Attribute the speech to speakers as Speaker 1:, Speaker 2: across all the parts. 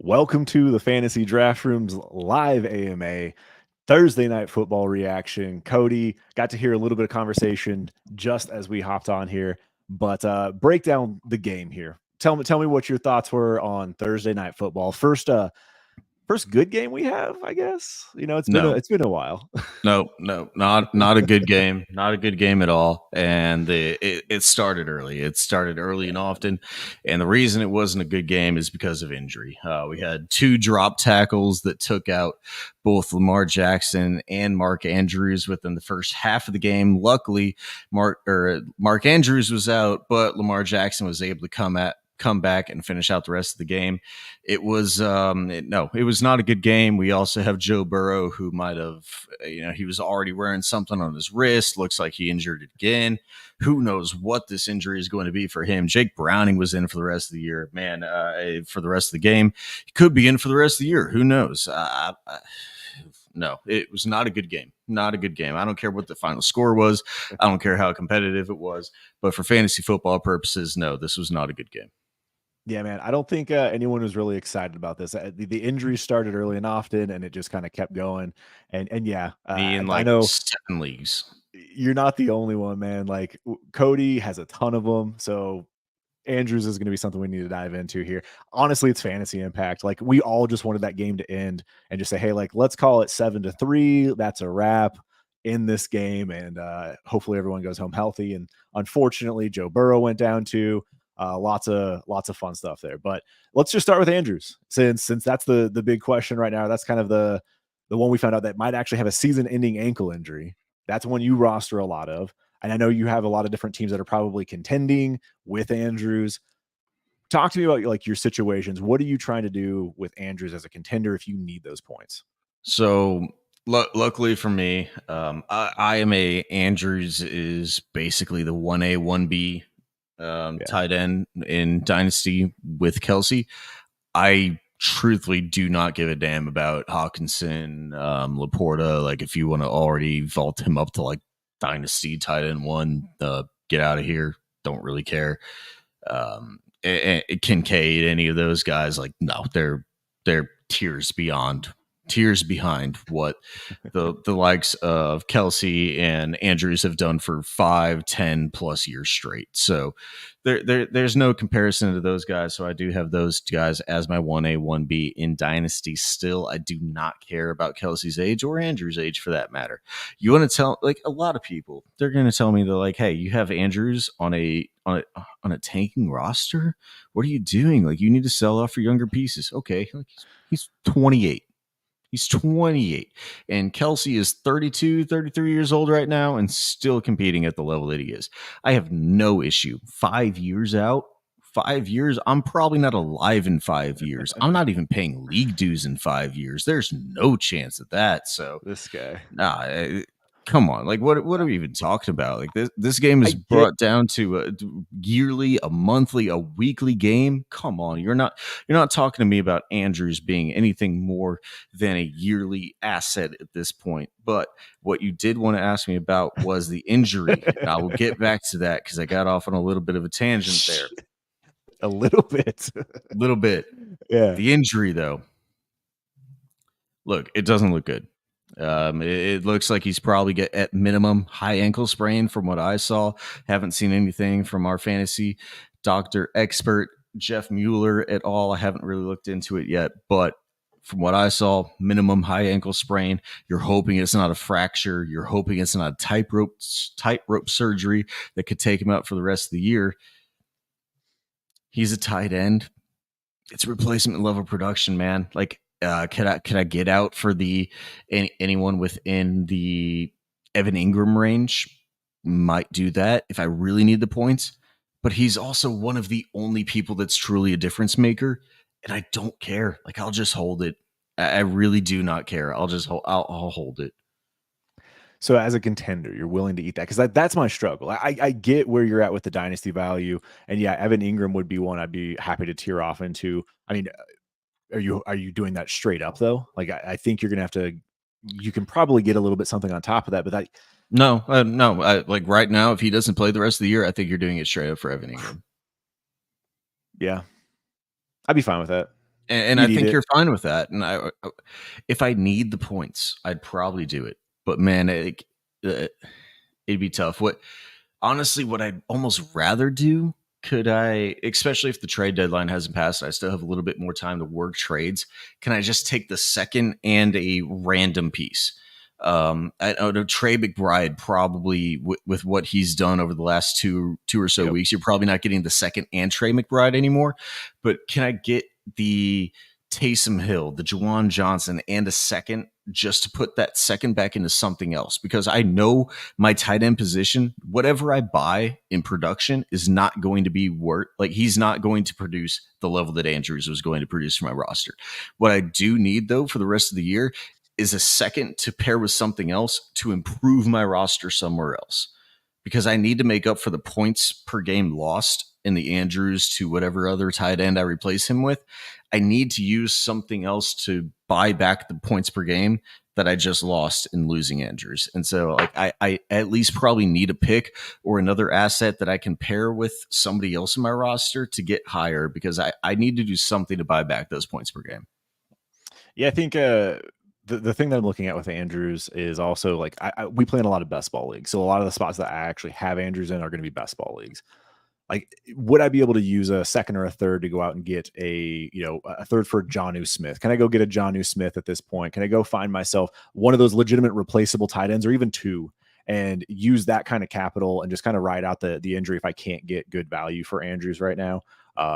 Speaker 1: Welcome to the Fantasy Draft Room's live AMA Thursday night football reaction. Cody got to hear a little bit of conversation just as we hopped on here, but break down the game here. Tell me what your thoughts were on Thursday night football. First good game we have, I guess.
Speaker 2: No,
Speaker 1: It's been a while.
Speaker 2: no, not a good game. Not a good game at all. And it started early. It started early and often. And the reason it wasn't a good game is because of injury. We had two drop tackles that took out both Lamar Jackson and Mark Andrews within the first half of the game. Luckily, Mark Andrews was out, but Lamar Jackson was able to come back and finish out the rest of the game. It was it was not a good game. We also have Joe Burrow, who might have, he was already wearing something on his wrist. Looks like he injured it again. Who knows what this injury is going to be for him? Jake Browning was in for the rest of the year, man. For the rest of the game, he could be in for the rest of the year. Who knows? No, it was not a good game. Not a good game. I don't care what the final score was. I don't care how competitive it was. But for fantasy football purposes, no, this was not a good game.
Speaker 1: Yeah, man. I don't think anyone was really excited about this. The injuries started early and often, and it just kind of kept going. And yeah,
Speaker 2: Me in
Speaker 1: I
Speaker 2: like
Speaker 1: know
Speaker 2: 7 leagues.
Speaker 1: you're not the only one, man. Like Cody has a ton of them, so Andrews is going to be something we need to dive into here. Honestly, it's fantasy impact. Like we all just wanted that game to end and just say, hey, like let's call it 7-3. That's a wrap in this game, and hopefully everyone goes home healthy. And unfortunately, Joe Burrow went down too. Lots of fun stuff there. But let's just start with Andrews, since that's the big question right now. That's kind of the one we found out that might actually have a season-ending ankle injury. That's one you roster a lot of. And I know you have a lot of different teams that are probably contending with Andrews. Talk to me about like your situations. What are you trying to do with Andrews as a contender if you need those points?
Speaker 2: So luckily for me, I am a Andrews is basically the 1A, 1B tight end in Dynasty with Kelsey. I truthfully do not give a damn about Hawkinson, Laporta. Like if you want to already vault him up to like Dynasty tight end one, get out of here. Don't really care. Kincaid, any of those guys, like no, they're tears behind what the likes of Kelsey and Andrews have done for 5-10+ years straight. So there's no comparison to those guys. So I do have those guys as my 1A, 1B in Dynasty. Still, I do not care about Kelsey's age or Andrews' age for that matter. You want to tell, like, a lot of people, they're going to tell me, they're like, hey, you have Andrews on a tanking roster. What are you doing? Like, you need to sell off your younger pieces. Okay, like he's 28. He's 28. And Kelsey is 32, 33 years old right now and still competing at the level that he is. I have no issue. 5 years out, 5 years, I'm probably not alive in 5 years. I'm not even paying league dues in 5 years. There's no chance of that. So,
Speaker 1: This guy.
Speaker 2: nah, come on. Like, what are we even talking about? Like, this game is
Speaker 1: I get
Speaker 2: brought down to a yearly, a monthly, a weekly game. Come on. You're not talking to me about Andrews being anything more than a yearly asset at this point. But what you did want to ask me about was the injury. And I will get back to that because I got off on a little bit of a tangent there.
Speaker 1: a little bit.
Speaker 2: A little bit.
Speaker 1: Yeah.
Speaker 2: The injury, though. Look, it doesn't look good. It looks like he's probably get at minimum high ankle sprain from what I saw. Haven't seen anything from our fantasy doctor expert Jeff Mueller at all. I haven't really looked into it yet, but from what I saw, minimum high ankle sprain. You're hoping it's not a fracture. You're hoping it's not a tightrope surgery that could take him out for the rest of the year. He's a tight end. It's replacement level production, man. Like, can I get out for anyone within the Evan Ingram range? Might do that if I really need the points. But he's also one of the only people that's truly a difference maker, and I don't care. Like, I'll just hold it. I really do not care. I'll just hold. I'll hold it.
Speaker 1: So as a contender, you're willing to eat that because that's my struggle. I get where you're at with the dynasty value, and yeah, Evan Ingram would be one I'd be happy to tear off into. I mean, are you doing that straight up though? Like I think you're gonna have to. You can probably get a little bit something on top of that, but that
Speaker 2: No. Like right now, if he doesn't play the rest of the year, I think you're doing it straight up for Evan Ingram.
Speaker 1: yeah, I'd be fine with that.
Speaker 2: And I think you're fine with that. And if I need the points, I'd probably do it. But man, it'd be tough. Honestly, what I'd almost rather do, especially if the trade deadline hasn't passed, I still have a little bit more time to work trades. Can I just take the second and a random piece? I know Trey McBride probably with what he's done over the last two or so weeks, you're probably not getting the second and Trey McBride anymore. But can I get the Taysom Hill, the Juwan Johnson, and a second just to put that second back into something else? Because I know my tight end position, whatever I buy in production is not going to be he's not going to produce the level that Andrews was going to produce for my roster. What I do need though for the rest of the year is a second to pair with something else to improve my roster somewhere else, because I need to make up for the points per game lost in the Andrews to whatever other tight end I replace him with. I need to use something else to buy back the points per game that I just lost in losing Andrews. And so like I at least probably need a pick or another asset that I can pair with somebody else in my roster to get higher, because I need to do something to buy back those points per game.
Speaker 1: Yeah, I think the thing that I'm looking at with Andrews is also like we play in a lot of best ball leagues. So a lot of the spots that I actually have Andrews in are going to be best ball leagues. Like, would I be able to use a second or a third to go out and get a third for Jonnu Smith? Can I go get a Jonnu Smith at this point? Can I go find myself one of those legitimate replaceable tight ends, or even two, and use that kind of capital and just kind of ride out the injury if I can't get good value for Andrews right now?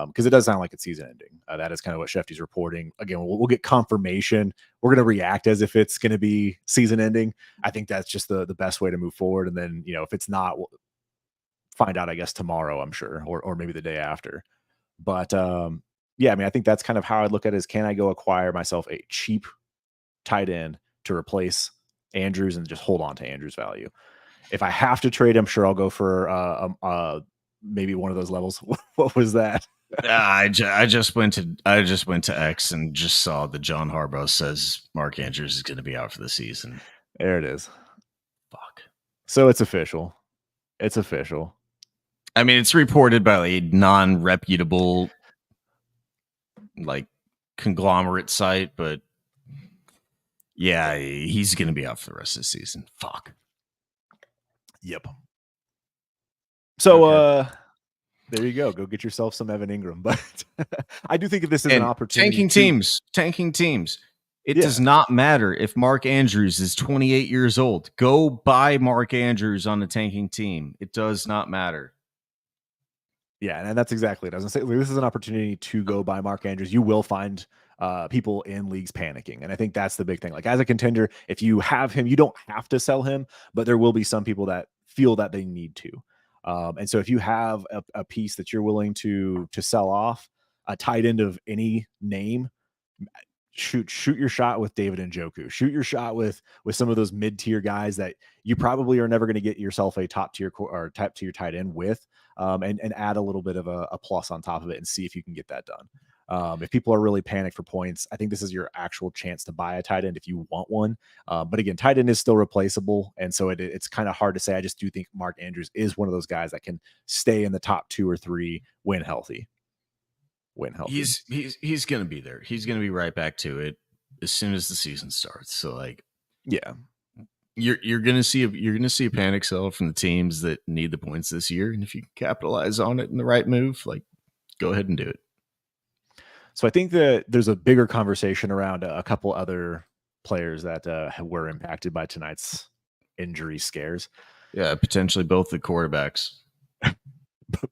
Speaker 1: Because it does sound like it's season ending. That is kind of what Shefty's reporting. Again, we'll get confirmation. We're going to react as if it's going to be season ending. I think that's just the best way to move forward. And then, if it's not, we'll find out, I guess, tomorrow, I'm sure, or maybe the day after. But yeah, I mean, I think that's kind of how I'd look at it, is can I go acquire myself a cheap tight end to replace Andrews and just hold on to Andrews' value? If I have to trade, I'm sure I'll go for maybe one of those levels. What was that?
Speaker 2: I just went to X and just saw that John Harbaugh says Mark Andrews is going to be out for the season.
Speaker 1: There it is.
Speaker 2: Fuck.
Speaker 1: So it's official. It's official.
Speaker 2: I mean, it's reported by a non-reputable conglomerate site, but yeah, he's going to be out for the rest of the season. Fuck.
Speaker 1: Yep. So, okay. There you go. Go get yourself some Evan Ingram. But I do think if this is an opportunity.
Speaker 2: Tanking teams. It does not matter if Mark Andrews is 28 years old. Go buy Mark Andrews on the tanking team. It does not matter.
Speaker 1: Yeah, and that's exactly it. I was going to say, this is an opportunity to go buy Mark Andrews. You will find people in leagues panicking. And I think that's the big thing. Like, as a contender, if you have him, you don't have to sell him, but there will be some people that feel that they need to. And so if you have a piece that you're willing to sell off, a tight end of any name, shoot your shot with David Njoku. Shoot your shot with some of those mid-tier guys that you probably are never going to get yourself a top-tier tight end with, and add a little bit of a plus on top of it and see if you can get that done. If people are really panicked for points, I think this is your actual chance to buy a tight end if you want one. But again, tight end is still replaceable. And so it's kind of hard to say. I just do think Mark Andrews is one of those guys that can stay in the top 2 or 3 when healthy.
Speaker 2: He's going to be there. He's going to be right back to it as soon as the season starts. So
Speaker 1: yeah,
Speaker 2: you're going to see a panic sell from the teams that need the points this year. And if you capitalize on it in the right move, go ahead and do it.
Speaker 1: So I think that there's a bigger conversation around a couple other players that were impacted by tonight's injury scares.
Speaker 2: Yeah, potentially both the quarterbacks.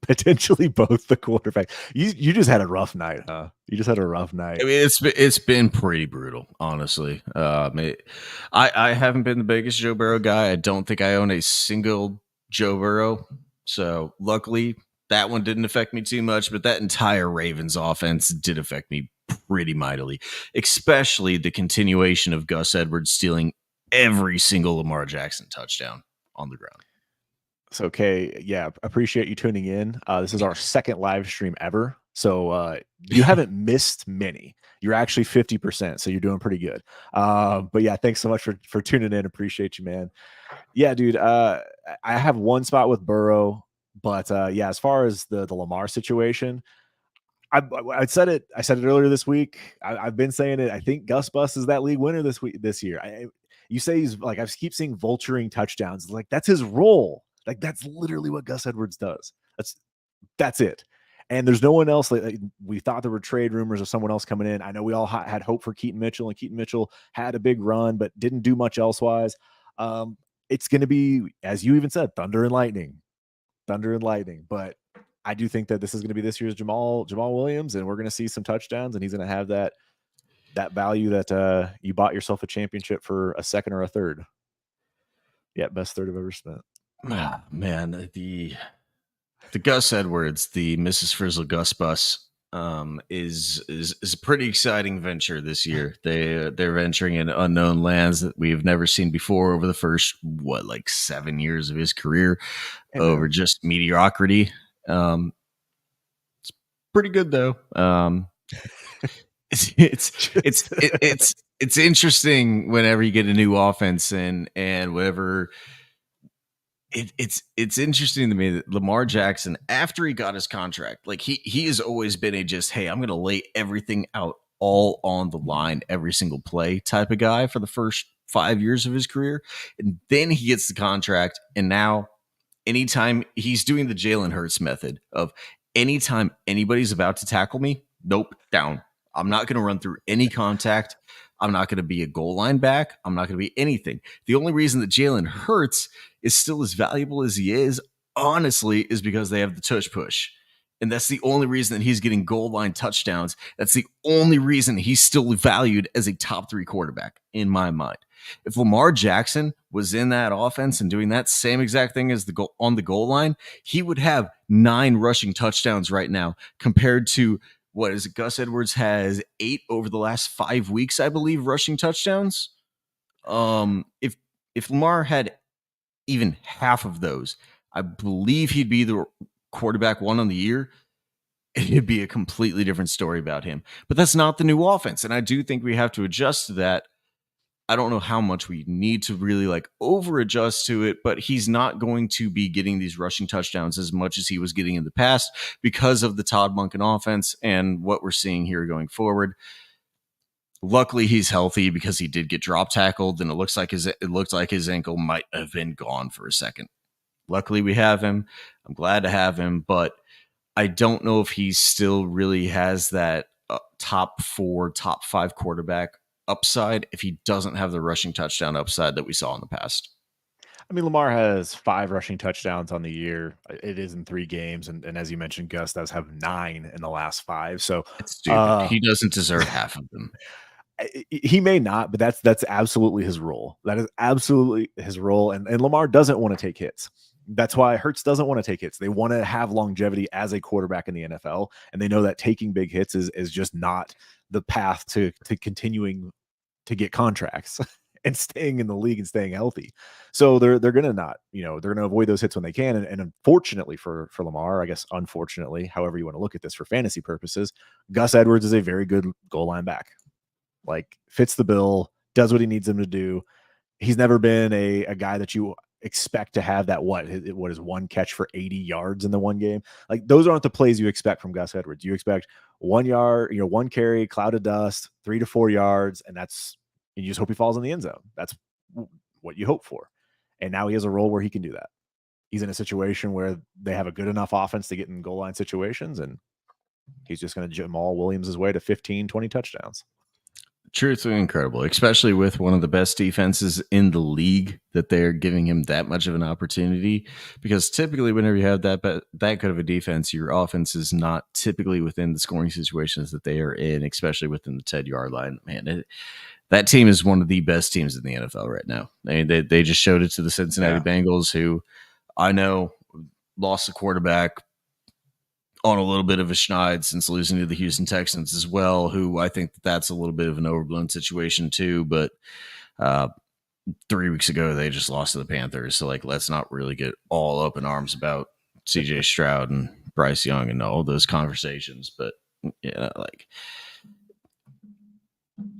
Speaker 1: Potentially both the quarterbacks. You just had a rough night, huh? You just had a rough night.
Speaker 2: I mean, it's been pretty brutal, honestly. I haven't been the biggest Joe Burrow guy. I don't think I own a single Joe Burrow. So luckily, that one didn't affect me too much, but that entire Ravens offense did affect me pretty mightily, especially the continuation of Gus Edwards stealing every single Lamar Jackson touchdown on the ground.
Speaker 1: So, okay, yeah, appreciate you tuning in. This is our second live stream ever, so you haven't missed many. You're actually 50%, so you're doing pretty good. But yeah, thanks so much for tuning in. Appreciate you, man. Yeah, dude, I have one spot with Burrow. But yeah, as far as the Lamar situation, I said it. I said it earlier this week. I've been saying it. I think Gus Bus is that league winner this year. You say he's like, I keep seeing vulturing touchdowns. Like that's his role. Like that's literally what Gus Edwards does. That's it. And there's no one else. Like, we thought there were trade rumors of someone else coming in. I know we all had hope for Keaton Mitchell, and Keaton Mitchell had a big run, but didn't do much elsewise. It's going to be, as you even said, thunder and lightning. But I do think that this is going to be this year's Jamal Williams, and we're going to see some touchdowns, and he's going to have that value that you bought yourself a championship for a second or a third. Yeah, best third I've ever spent.
Speaker 2: Man, the Gus Edwards, the Mrs. Frizzle Gus Bus, is a pretty exciting venture this year. They're venturing in unknown lands that we have never seen before over the first 7 years of his career, over just mediocrity. It's pretty good though. It's interesting whenever you get a new offense and whatever. It's interesting to me that Lamar Jackson, after he got his contract, like he has always been a just, hey, I'm going to lay everything out all on the line every single play type of guy for the first 5 years of his career. And then he gets the contract. And now anytime he's doing the Jalen Hurts method of anytime anybody's about to tackle me, nope, down. I'm not going to run through any contact. I'm not going to be a goal line back. I'm not going to be anything. The only reason that Jalen Hurts is still as valuable as he is, honestly, is because they have the tush push. And that's the only reason that he's getting goal line touchdowns. That's the only reason he's still valued as a top 3 quarterback in my mind. If Lamar Jackson was in that offense and doing that same exact thing as on the goal line, he would have 9 rushing touchdowns right now compared to what is it? Gus Edwards has 8 over the last 5 weeks, I believe, rushing touchdowns. If Lamar had even half of those, I believe he'd be the quarterback 1 on the year. It'd be a completely different story about him. But that's not the new offense. And I do think we have to adjust to that. I don't know how much we need to really over adjust to it, but he's not going to be getting these rushing touchdowns as much as he was getting in the past because of the Todd Monken offense and what we're seeing here going forward. Luckily, he's healthy because he did get drop tackled, and it looked like his ankle might have been gone for a second. Luckily, we have him. I'm glad to have him, but I don't know if he still really has that top 4, top 5 quarterback upside if he doesn't have the rushing touchdown upside that we saw in the past.
Speaker 1: I mean, Lamar has 5 rushing touchdowns on the year. It is in 3 games. And as you mentioned, Gus does have 9 in the last 5. So
Speaker 2: it's stupid. He doesn't deserve half of them.
Speaker 1: He may not, but that's absolutely his role. That is absolutely his role. And Lamar doesn't want to take hits. That's why Hurts doesn't want to take hits. They want to have longevity as a quarterback in the NFL. And they know that taking big hits is just not the path to continuing to get contracts and staying in the league and staying healthy. So they're going to not, they're going to avoid those hits when they can. And unfortunately for Lamar, I guess, unfortunately, however you want to look at this for fantasy purposes, Gus Edwards is a very good goal line back. Fits the bill, does what he needs him to do. He's never been a guy that you expect to have that what is 1 catch for 80 yards in the one game. Those aren't the plays you expect from Gus Edwards. You expect 1 yard, 1 carry, cloud of dust, 3 to 4 yards, and you just hope he falls in the end zone. That's what you hope for. And now he has a role where he can do that. He's in a situation where they have a good enough offense to get in goal line situations, and he's just going to Jamal Williams his way to 15, 20 touchdowns.
Speaker 2: Truthfully incredible, especially with one of the best defenses in the league, that they're giving him that much of an opportunity. Because typically whenever you have that good of a defense, your offense is not typically within the scoring situations that they are in, especially within the 10-yard line. Man, that team is one of the best teams in the NFL right now. They just showed it to the Cincinnati Bengals, who I know lost the quarterback on a little bit of a schneid since losing to the Houston Texans as well, who I think that's a little bit of an overblown situation too. But 3 weeks ago, they just lost to the Panthers. So let's not really get all up in arms about CJ Stroud and Bryce Young and all those conversations. But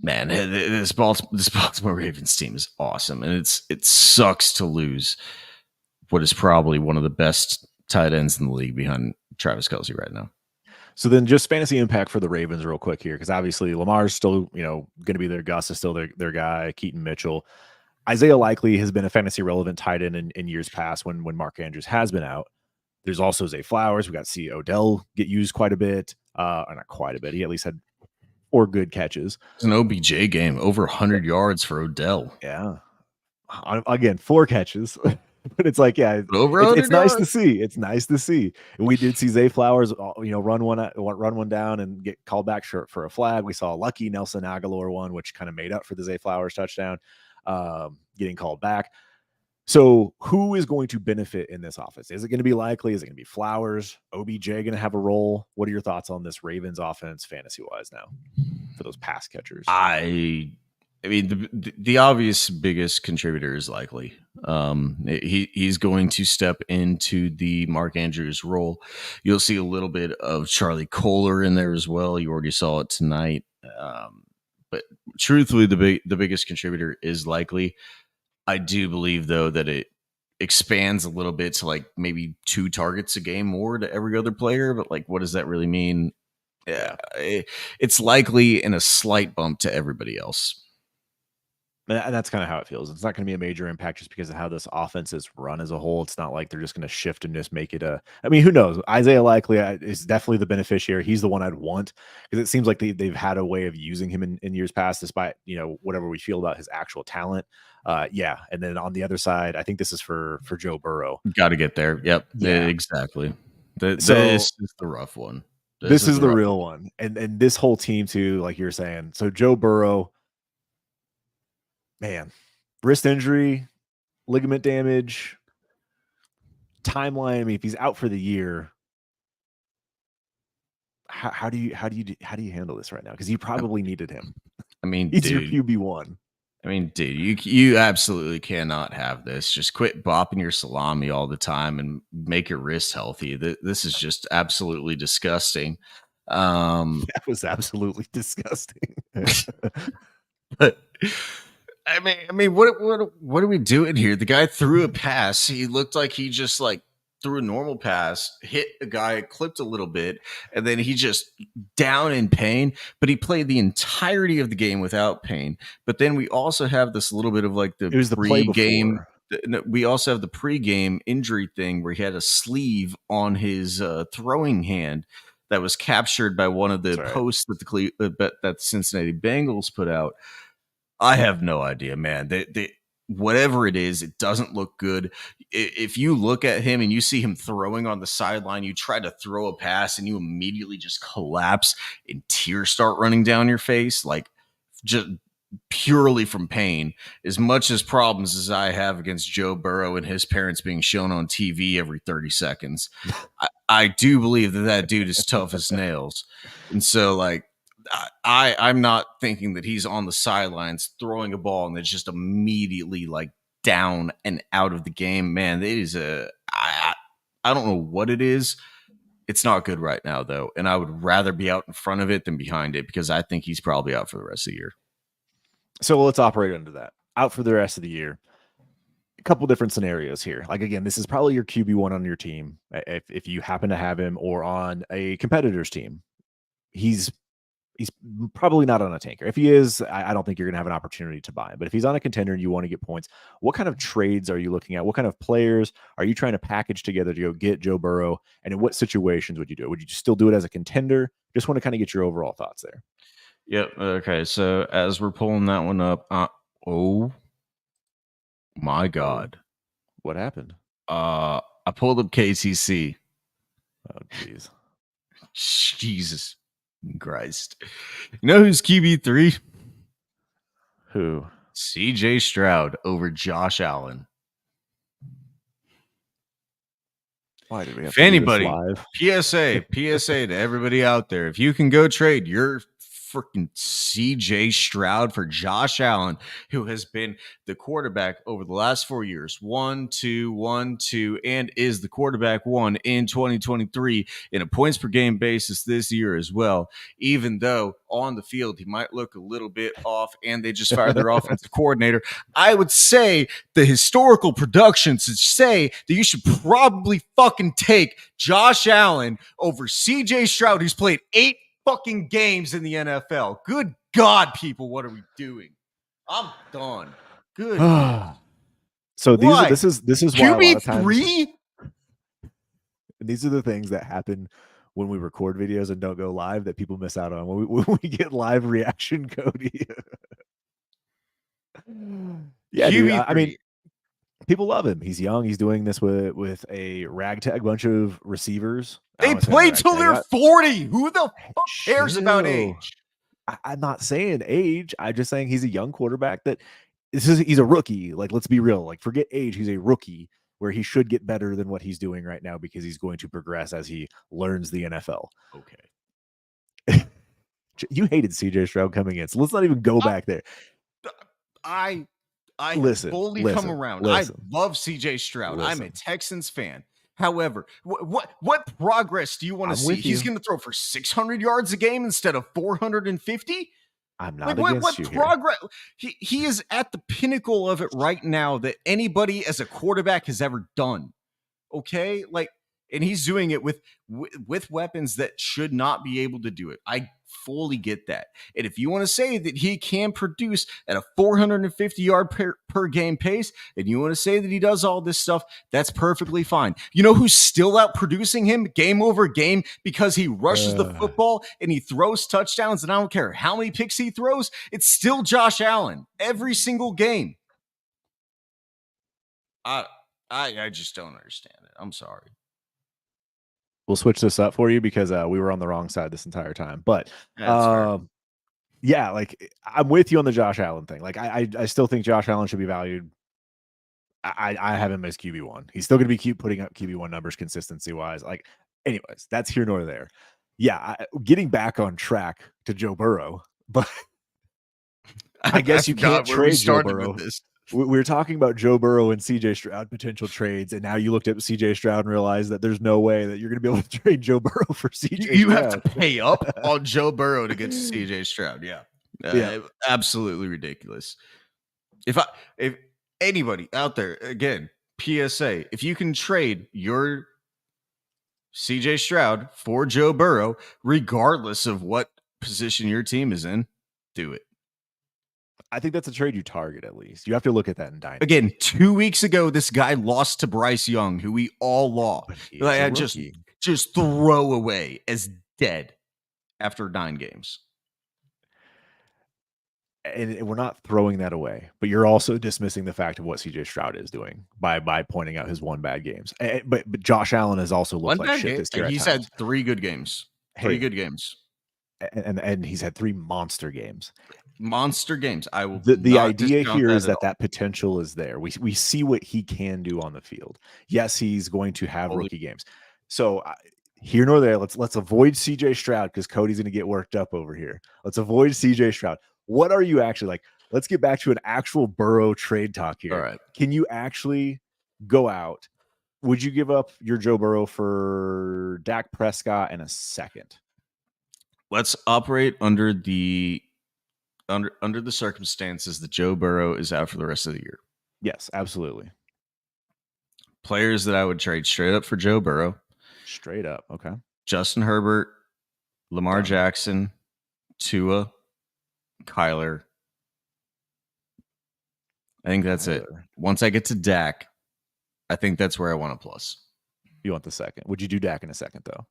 Speaker 2: man, this Baltimore Ravens team is awesome. And it sucks to lose what is probably one of the best tight ends in the league behind Travis Kelce right now.
Speaker 1: So then just fantasy impact for the Ravens real quick here, because obviously Lamar's still, going to be there. Gus is still their guy. Keaton Mitchell. Isaiah Likely has been a fantasy relevant tight end in years past when Mark Andrews has been out. There's also Zay Flowers. We got C. Odell get used quite a bit. Or not quite a bit. He at least had 4 good catches.
Speaker 2: It's an OBJ game, over 100 yards for Odell.
Speaker 1: Yeah. Again, 4 catches. But it's like, yeah, it's nice to see. It's nice to see. And we did see Zay Flowers, run one down and get called back for a flag. We saw a lucky Nelson Aguilar one, which kind of made up for the Zay Flowers touchdown, getting called back. So who is going to benefit in this offense? Is it going to be Likely? Is it going to be Flowers? OBJ going to have a role? What are your thoughts on this Ravens offense fantasy wise now for those pass catchers?
Speaker 2: I mean, the obvious biggest contributor is Likely. He's going to step into the Mark Andrews role. You'll see a little bit of Charlie Kohler in there as well. You already saw it tonight. But truthfully, the biggest contributor is Likely. I do believe, though, that it expands a little bit to like maybe 2 targets a game more to every other player. But like, what does that really mean? Yeah, it's Likely and a slight bump to everybody else.
Speaker 1: And that's kind of how it feels. It's not going to be a major impact just because of how this offense is run as a whole. It's not like they're just going to shift and just make it I mean, who knows? Isaiah Likely is definitely the beneficiary. He's the one I'd want because it seems like they've had a way of using him in years past, despite, whatever we feel about his actual talent. Yeah. And then on the other side, I think this is for Joe Burrow.
Speaker 2: Got to get there. Yep. Yeah. Exactly. This is the rough one.
Speaker 1: This is the real one. And this whole team too, like you're saying. So Joe Burrow, man, wrist injury, ligament damage, timeline. I mean, if he's out for the year, how do you handle this right now? Because you probably needed him.
Speaker 2: I mean,
Speaker 1: he's your QB1.
Speaker 2: I mean, dude, you absolutely cannot have this. Just quit bopping your salami all the time and make your wrist healthy. This is just absolutely disgusting.
Speaker 1: That was absolutely disgusting.
Speaker 2: But I mean, what are we doing here? The guy threw a pass. He looked like he just like threw a normal pass, hit a guy, clipped a little bit, and then he just down in pain. But he played the entirety of the game without pain. But then we also have this little bit of like the pre-game. We also have the pre-game injury thing where he had a sleeve on his throwing hand that was captured by one of the posts that the Cincinnati Bengals put out. I have no idea, man. Whatever it is, it doesn't look good. If you look at him and you see him throwing on the sideline, you try to throw a pass and you immediately just collapse and tears start running down your face, like just purely from pain. As much as problems as I have against Joe Burrow and his parents being shown on TV every 30 seconds, I do believe that dude is tough as nails. And so, like, I'm not thinking that he's on the sidelines throwing a ball and it's just immediately like down and out of the game. Man, it is I don't know what it is. It's not good right now, though. And I would rather be out in front of it than behind it because I think he's probably out for the rest of the year.
Speaker 1: So let's operate under that. Out for the rest of the year. A couple different scenarios here. Like, again, this is probably your QB1 on your team. If you happen to have him or on a competitor's team, he's probably not on a tanker. If he is, I don't think you're going to have an opportunity to buy him. But if he's on a contender and you want to get points, what kind of trades are you looking at? What kind of players are you trying to package together to go get Joe Burrow? And in what situations would you do it? Would you still do it as a contender? Just want to kind of get your overall thoughts there.
Speaker 2: Yep. Okay. So as we're pulling that one up, oh my God.
Speaker 1: What happened?
Speaker 2: I pulled up KCC.
Speaker 1: Oh, jeez.
Speaker 2: Jesus Christ. You know who's QB3?
Speaker 1: Who?
Speaker 2: CJ Stroud over Josh Allen.
Speaker 1: Why did we have
Speaker 2: if anybody, PSA to everybody out there, if you can go trade your freaking CJ Stroud for Josh Allen, who has been the quarterback over the last 4 years, 1, 2, 1, 2, and is the quarterback one in 2023 in a points per game basis this year as well, even though on the field he might look a little bit off and they just fired their offensive coordinator. I would say the historical production should say that you should probably fucking take Josh Allen over CJ Stroud, who's played 8 fucking games in the NFL. Good God, people, what are we doing? I'm done. Good.
Speaker 1: So this is why a lot of times
Speaker 2: QB3?
Speaker 1: these are the things that happen when we record videos and don't go live that people miss out on when we get live reaction, Cody. Yeah, dude, I mean, people love him. He's young. He's doing this with a ragtag bunch of receivers.
Speaker 2: They play till they're 40. Who the fuck cares about age?
Speaker 1: I'm not saying age. I'm just saying he's a young quarterback that he's a rookie. Like, let's be real. Like, forget age. He's a rookie where he should get better than what he's doing right now because he's going to progress as he learns the NFL.
Speaker 2: Okay.
Speaker 1: You hated CJ Stroud coming in, so let's not even go back there.
Speaker 2: I fully come around.
Speaker 1: Listen.
Speaker 2: I love CJ Stroud. I'm a Texans fan. However, what progress do you want to see? He's going to throw for 600 yards a game instead of 450?
Speaker 1: I'm not against you
Speaker 2: progress? He is at the pinnacle of it right now that anybody as a quarterback has ever done. Okay? Like, and he's doing it with weapons that should not be able to do it. I fully get that. And if you want to say that he can produce at a 450 yard per game pace, and you want to say that he does all this stuff, that's perfectly fine. You know who's still out producing him game over game because he rushes the football and he throws touchdowns, and I don't care how many picks he throws, it's still Josh Allen every single game. I just don't understand it. I'm sorry.
Speaker 1: We'll switch this up for you because we were on the wrong side this entire time. But yeah, like, I'm with you on the Josh Allen thing. Like, I still think Josh Allen should be valued. I have him as QB1. He's still going to be putting up QB1 numbers consistency wise. Like, anyways, that's here nor there. Yeah, getting back on track to Joe Burrow, but I guess you can't trade Joe Burrow. We were talking about Joe Burrow and CJ Stroud potential trades, and now you looked at CJ Stroud and realized that there's no way that you're going to be able to trade Joe Burrow for CJ Stroud.
Speaker 2: You have to pay up on Joe Burrow to get to CJ Stroud. Yeah. Absolutely ridiculous. If anybody out there, again, PSA, if you can trade your CJ Stroud for Joe Burrow, regardless of what position your team is in, do it.
Speaker 1: I think that's a trade you target, at least. You have to look at that in Dynasty.
Speaker 2: Again, 2 weeks ago, this guy lost to Bryce Young, who we all lost. Like, I just throw away as dead after 9 games.
Speaker 1: And we're not throwing that away, but you're also dismissing the fact of what CJ Stroud is doing by pointing out his 1 bad games. But Josh Allen has also looked like shit this year.
Speaker 2: He's had 3 good games. 3 good games.
Speaker 1: And he's had 3 monster games.
Speaker 2: Monster games. I will.
Speaker 1: The idea here is that potential is there. We see what he can do on the field. Yes, he's going to have rookie games. So here nor there. Let's avoid CJ Stroud because Cody's going to get worked up over here. Let's avoid CJ Stroud. What are you actually like? Let's get back to an actual Burrow trade talk here.
Speaker 2: All right.
Speaker 1: Can you actually go out? Would you give up your Joe Burrow for Dak Prescott in a second?
Speaker 2: Let's operate under the circumstances that Joe Burrow is out for the rest of the year.
Speaker 1: Yes, absolutely.
Speaker 2: Players that I would trade straight up for Joe Burrow.
Speaker 1: Straight up. Okay.
Speaker 2: Justin Herbert, Lamar Jackson, Tua, Kyler. I think that's it. Once I get to Dak, I think that's where I want a plus.
Speaker 1: You want the second. Would you do Dak in a second, though?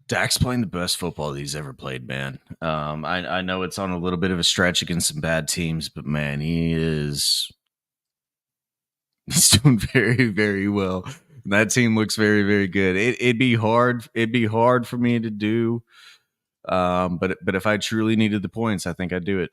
Speaker 2: Dak's playing the best football that he's ever played, man. I know it's on a little bit of a stretch against some bad teams, but man, he's doing very, very well. And that team looks very, very good. It'd be hard for me to do. But if I truly needed the points, I think I'd do it.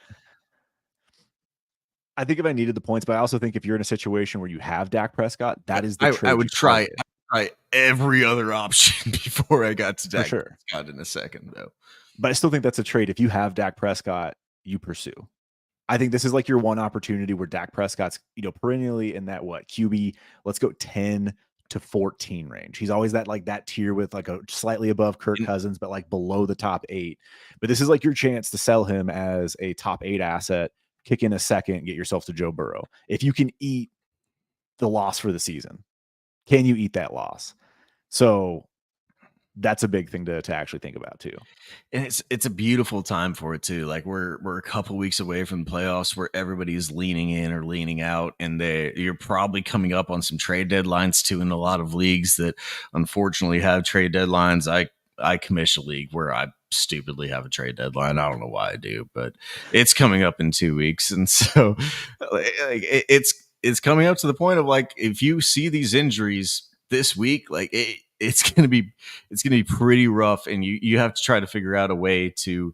Speaker 1: I think if I needed the points, but I also think if you're in a situation where you have Dak Prescott, that is the trade
Speaker 2: I would try. try every other option before I got to
Speaker 1: for
Speaker 2: Dak
Speaker 1: sure.
Speaker 2: Prescott in a second, though.
Speaker 1: But I still think that's a trade. If you have Dak Prescott, you pursue. I think this is like your one opportunity where Dak Prescott's, perennially in that what QB, let's go 10 to 14 range. He's always that tier with like a slightly above Kirk
Speaker 2: And
Speaker 1: Cousins, but like below the top 8. But this is like your chance to sell him as a top 8 asset, kick in a second, get yourself to Joe Burrow. If you can eat the loss for the season, can you eat that loss? So that's a big thing to actually think about too.
Speaker 2: And it's a beautiful time for it too. Like we're a couple weeks away from the playoffs where everybody's leaning in or leaning out, and you're probably coming up on some trade deadlines too in a lot of leagues that unfortunately have trade deadlines. I commission a league where I stupidly have a trade deadline. I don't know why I do, but it's coming up in 2 weeks, and so it's coming up to the point of like if you see these injuries this week, like it's gonna be pretty rough, and you have to try to figure out a way to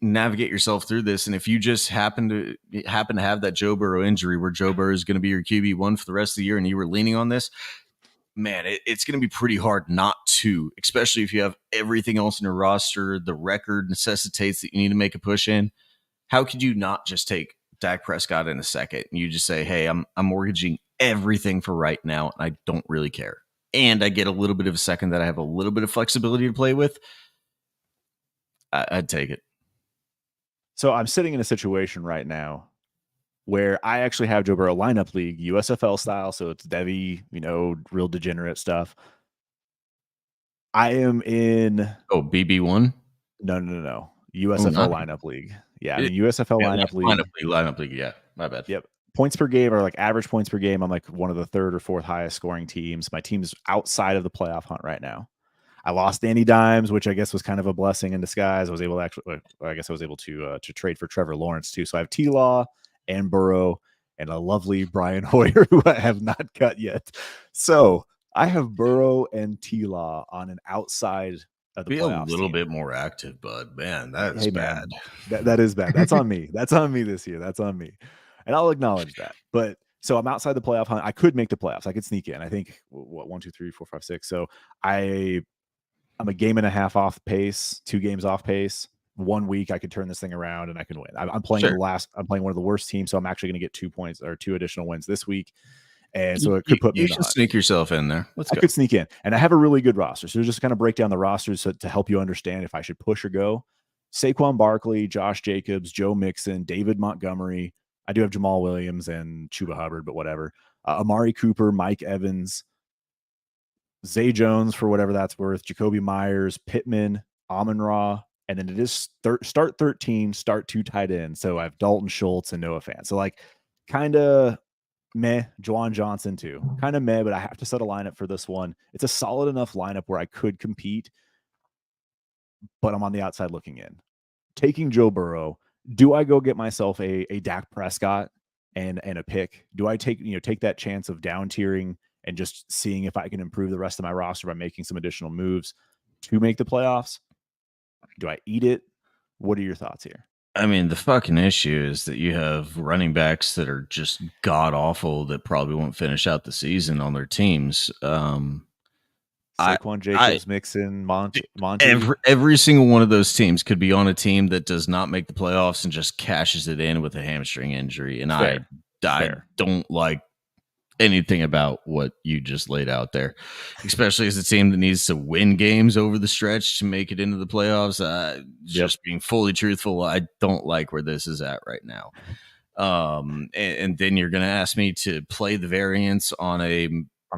Speaker 2: navigate yourself through this. And if you just happen to have that Joe Burrow injury where Joe Burrow is going to be your QB1 for the rest of the year, and you were leaning on this, man, it's going to be pretty hard not to, especially if you have everything else in your roster. The record necessitates that you need to make a push in. How could you not just take Dak Prescott in a second and you just say, hey, I'm mortgaging everything for right now, and I don't really care, and I get a little bit of a second that I have a little bit of flexibility to play with? I'd take it.
Speaker 1: So I'm sitting in a situation right now where I actually have Joe Burrow lineup league, USFL style. So it's Devi, real degenerate stuff. I am in.
Speaker 2: Oh, BB1?
Speaker 1: No. USFL lineup league. Yeah, I'm in USFL lineup league.
Speaker 2: Lineup league. Yeah, my bad.
Speaker 1: Yep. Points per game are like average points per game. I'm like one of the third or fourth highest scoring teams. My team's outside of the playoff hunt right now. I lost Danny Dimes, which I guess was kind of a blessing in disguise. I was able to trade for Trevor Lawrence too. So I have T-Law and Burrow and a lovely Brian Hoyer who I have not cut yet. So I have Burrow and T-Law on an outside of the playoffs.
Speaker 2: Be a little bit more active, bud. Man, that's bad.
Speaker 1: That is bad. That's on me. That's on me this year. That's on me. And I'll acknowledge that. But so I'm outside the playoff hunt. I could make the playoffs. I could sneak in. I think 1, 2, 3, 4, 5, 6. So I'm a game and a half off pace, 2 games off pace. 1 week, I could turn this thing around and I can win. I'm playing I'm playing one of the worst teams, so I'm actually going to get 2 points or 2 additional wins this week. And so it could put me in. You
Speaker 2: can sneak yourself in there.
Speaker 1: I could sneak in. And I have a really good roster. So just kind of break down the rosters to help you understand if I should push or go. Saquon Barkley, Josh Jacobs, Joe Mixon, David Montgomery. I do have Jamal Williams and Chuba Hubbard, but whatever. Amari Cooper, Mike Evans, Zay Jones for whatever that's worth, Jacoby Myers, Pittman, Amon-Ra, and then it is start 13, start 2 tight ends. So I have Dalton Schultz and Noah Fant. So like kind of meh, Juwan Johnson too. Kind of meh, but I have to set a lineup for this one. It's a solid enough lineup where I could compete, but I'm on the outside looking in. Taking Joe Burrow, do I go get myself a Dak Prescott and a pick? Do I take that chance of down tiering and just seeing if I can improve the rest of my roster by making some additional moves to make the playoffs? Do I eat it? What are your thoughts here?
Speaker 2: I mean, the fucking issue is that you have running backs that are just god awful that probably won't finish out the season on their teams.
Speaker 1: Saquon Jacobs, Mixon, Monty.
Speaker 2: Every single one of those teams could be on a team that does not make the playoffs and just cashes it in with a hamstring injury. And I don't like anything about what you just laid out there, especially as a team that needs to win games over the stretch to make it into the playoffs. Just being fully truthful, I don't like where this is at right now. And then you're going to ask me to play the variance on a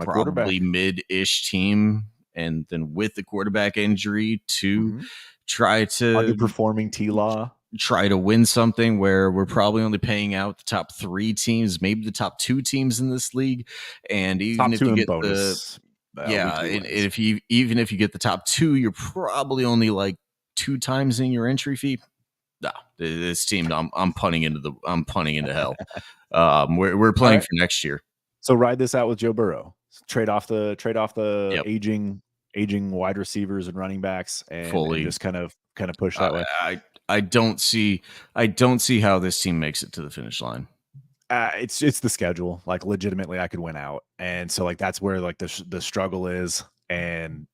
Speaker 2: probably mid-ish team, and then with the quarterback injury to try to
Speaker 1: underperforming T-Law.
Speaker 2: Try to win something where we're probably only paying out the top 3 teams, maybe the top 2 teams in this league. And even if you get bonus, if you get the top 2, you're probably only like 2 times in your entry fee. No, this team, I'm punting into hell. We're playing for next year.
Speaker 1: So ride this out with Joe Burrow. Trade off the aging wide receivers and running backs, and just kind of push that way.
Speaker 2: I don't see how this team makes it to the finish line.
Speaker 1: It's the schedule. Like legitimately, I could win out, and so like that's where like the struggle is. And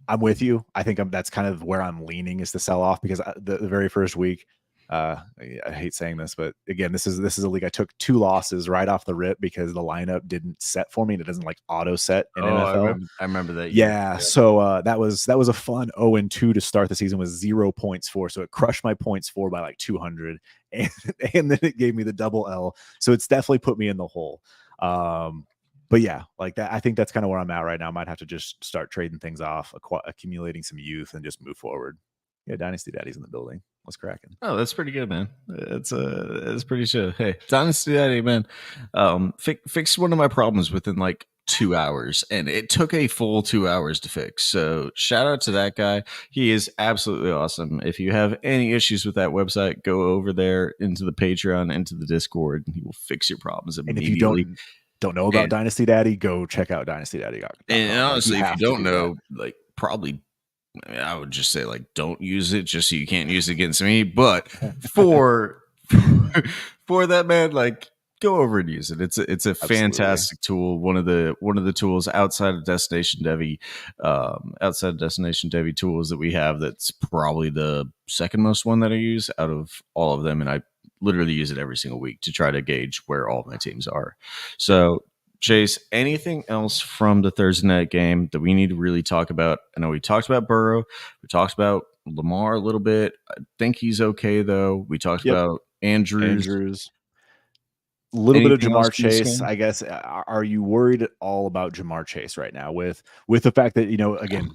Speaker 1: I'm with you. I think that's kind of where I'm leaning is to sell off because the very first week, I hate saying this, but again, this is a league I took 2 losses right off the rip because the lineup didn't set for me and it doesn't like auto set in
Speaker 2: Oh,
Speaker 1: NFL.
Speaker 2: I remember that year.
Speaker 1: Yeah, so that was a fun 0-2 to start the season with 0 points for. So it crushed my points for by like 200, and then it gave me the double L. So it's definitely put me in the hole. But yeah, like that, I think that's kind of where I'm at right now. I might have to just start trading things off, accumulating some youth, and just move forward. Yeah, Dynasty Daddy's in the building. What's cracking?
Speaker 2: Oh, that's pretty good, man. It's pretty chill. Hey, Dynasty Daddy, man. Fixed one of my problems within like 2 hours, and it took a full 2 hours to fix. So shout out to that guy. He is absolutely awesome. If you have any issues with that website, go over there into the Patreon, into the Discord, and he will fix your problems
Speaker 1: And if
Speaker 2: immediately.
Speaker 1: you don't know about
Speaker 2: And-
Speaker 1: Dynasty Daddy, go check out DynastyDaddy.com.
Speaker 2: And honestly, if you
Speaker 1: have to
Speaker 2: don't
Speaker 1: do
Speaker 2: know, like probably I would just say like don't use it just so you can't use it against me. But for for that, man, like go over and use it. It's a
Speaker 1: Absolutely.
Speaker 2: fantastic tool. One of the tools outside of Destination Devi tools that we have. That's probably the second most one that I use out of all of them, and I literally use it every single week to try to gauge where all my teams are. So Chase, anything else from the Thursday night game that we need to really talk about? I know we talked about Burrow. We talked about Lamar a little bit. I think he's okay, though. We talked about Andrews.
Speaker 1: A little bit of
Speaker 2: Anything else
Speaker 1: Jamar
Speaker 2: from this
Speaker 1: Chase,
Speaker 2: game?
Speaker 1: I guess. Are you worried at all about Jamar Chase right now with the fact that, again,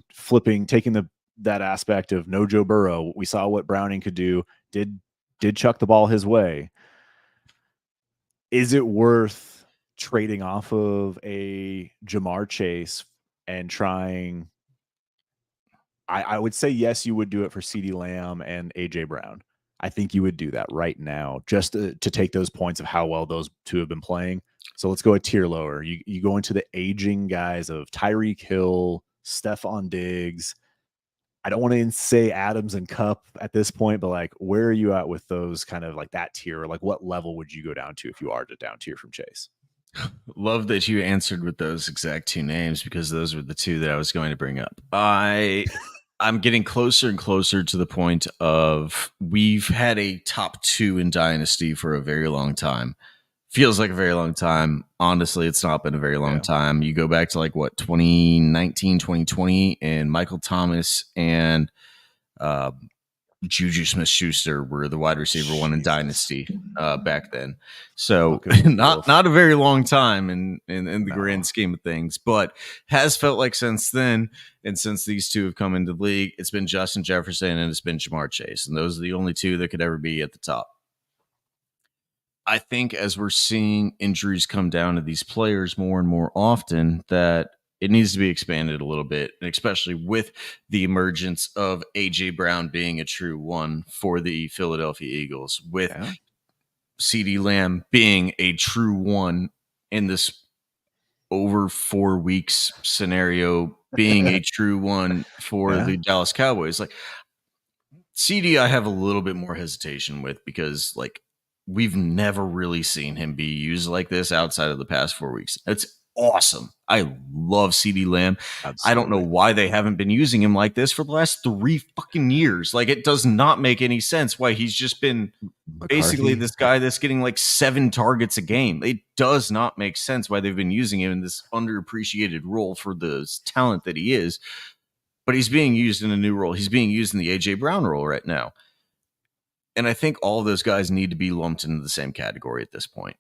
Speaker 1: taking that aspect of no Joe Burrow, we saw what Browning could do, did chuck the ball his way. Is it worth trading off of a Jamar Chase and trying? I would say yes, you would do it for CeeDee Lamb and AJ Brown. I think you would do that right now just to take those points of how well those two have been playing. So let's go a tier lower. You go into the aging guys of Tyreek Hill, Stephon Diggs. I don't want to say Adams and Cup at this point, but like, where are you at with those kind of like that tier? Like, what level would you go down to if you are to down tier from Chase?
Speaker 2: Love that you answered with those exact two names because those were the two that I was going to bring up. I'm getting closer and closer to the point of we've had a top 2 in Dynasty for a very long time. Feels like a very long time. Honestly, it's not been a very long time. You go back to like what 2019, 2020, and Michael Thomas and Juju Smith-Schuster were the wide receiver 1 in Dynasty back then. So not a very long time in the grand scheme of things, but has felt like since then, and since these two have come into the league, it's been Justin Jefferson and it's been Jamar Chase, and those are the only two that could ever be at the top. I think as we're seeing injuries come down to these players more and more often, that it needs to be expanded a little bit, and especially with the emergence of AJ Brown being a true one for the Philadelphia Eagles, with CeeDee Lamb being a true one in this over 4 weeks scenario, being a true one for the Dallas Cowboys. Like CD, I have a little bit more hesitation with because like we've never really seen him be used like this outside of the past 4 weeks. It's awesome. I love CeeDee Lamb. Absolutely. I don't know why they haven't been using him like this for the last 3 fucking years. Like it does not make any sense why he's just been basically this guy that's getting like 7 targets a game. It does not make sense why they've been using him in this underappreciated role for the talent that he is. But he's being used in a new role. He's being used in the AJ Brown role right now. And I think all of those guys need to be lumped into the same category at this point.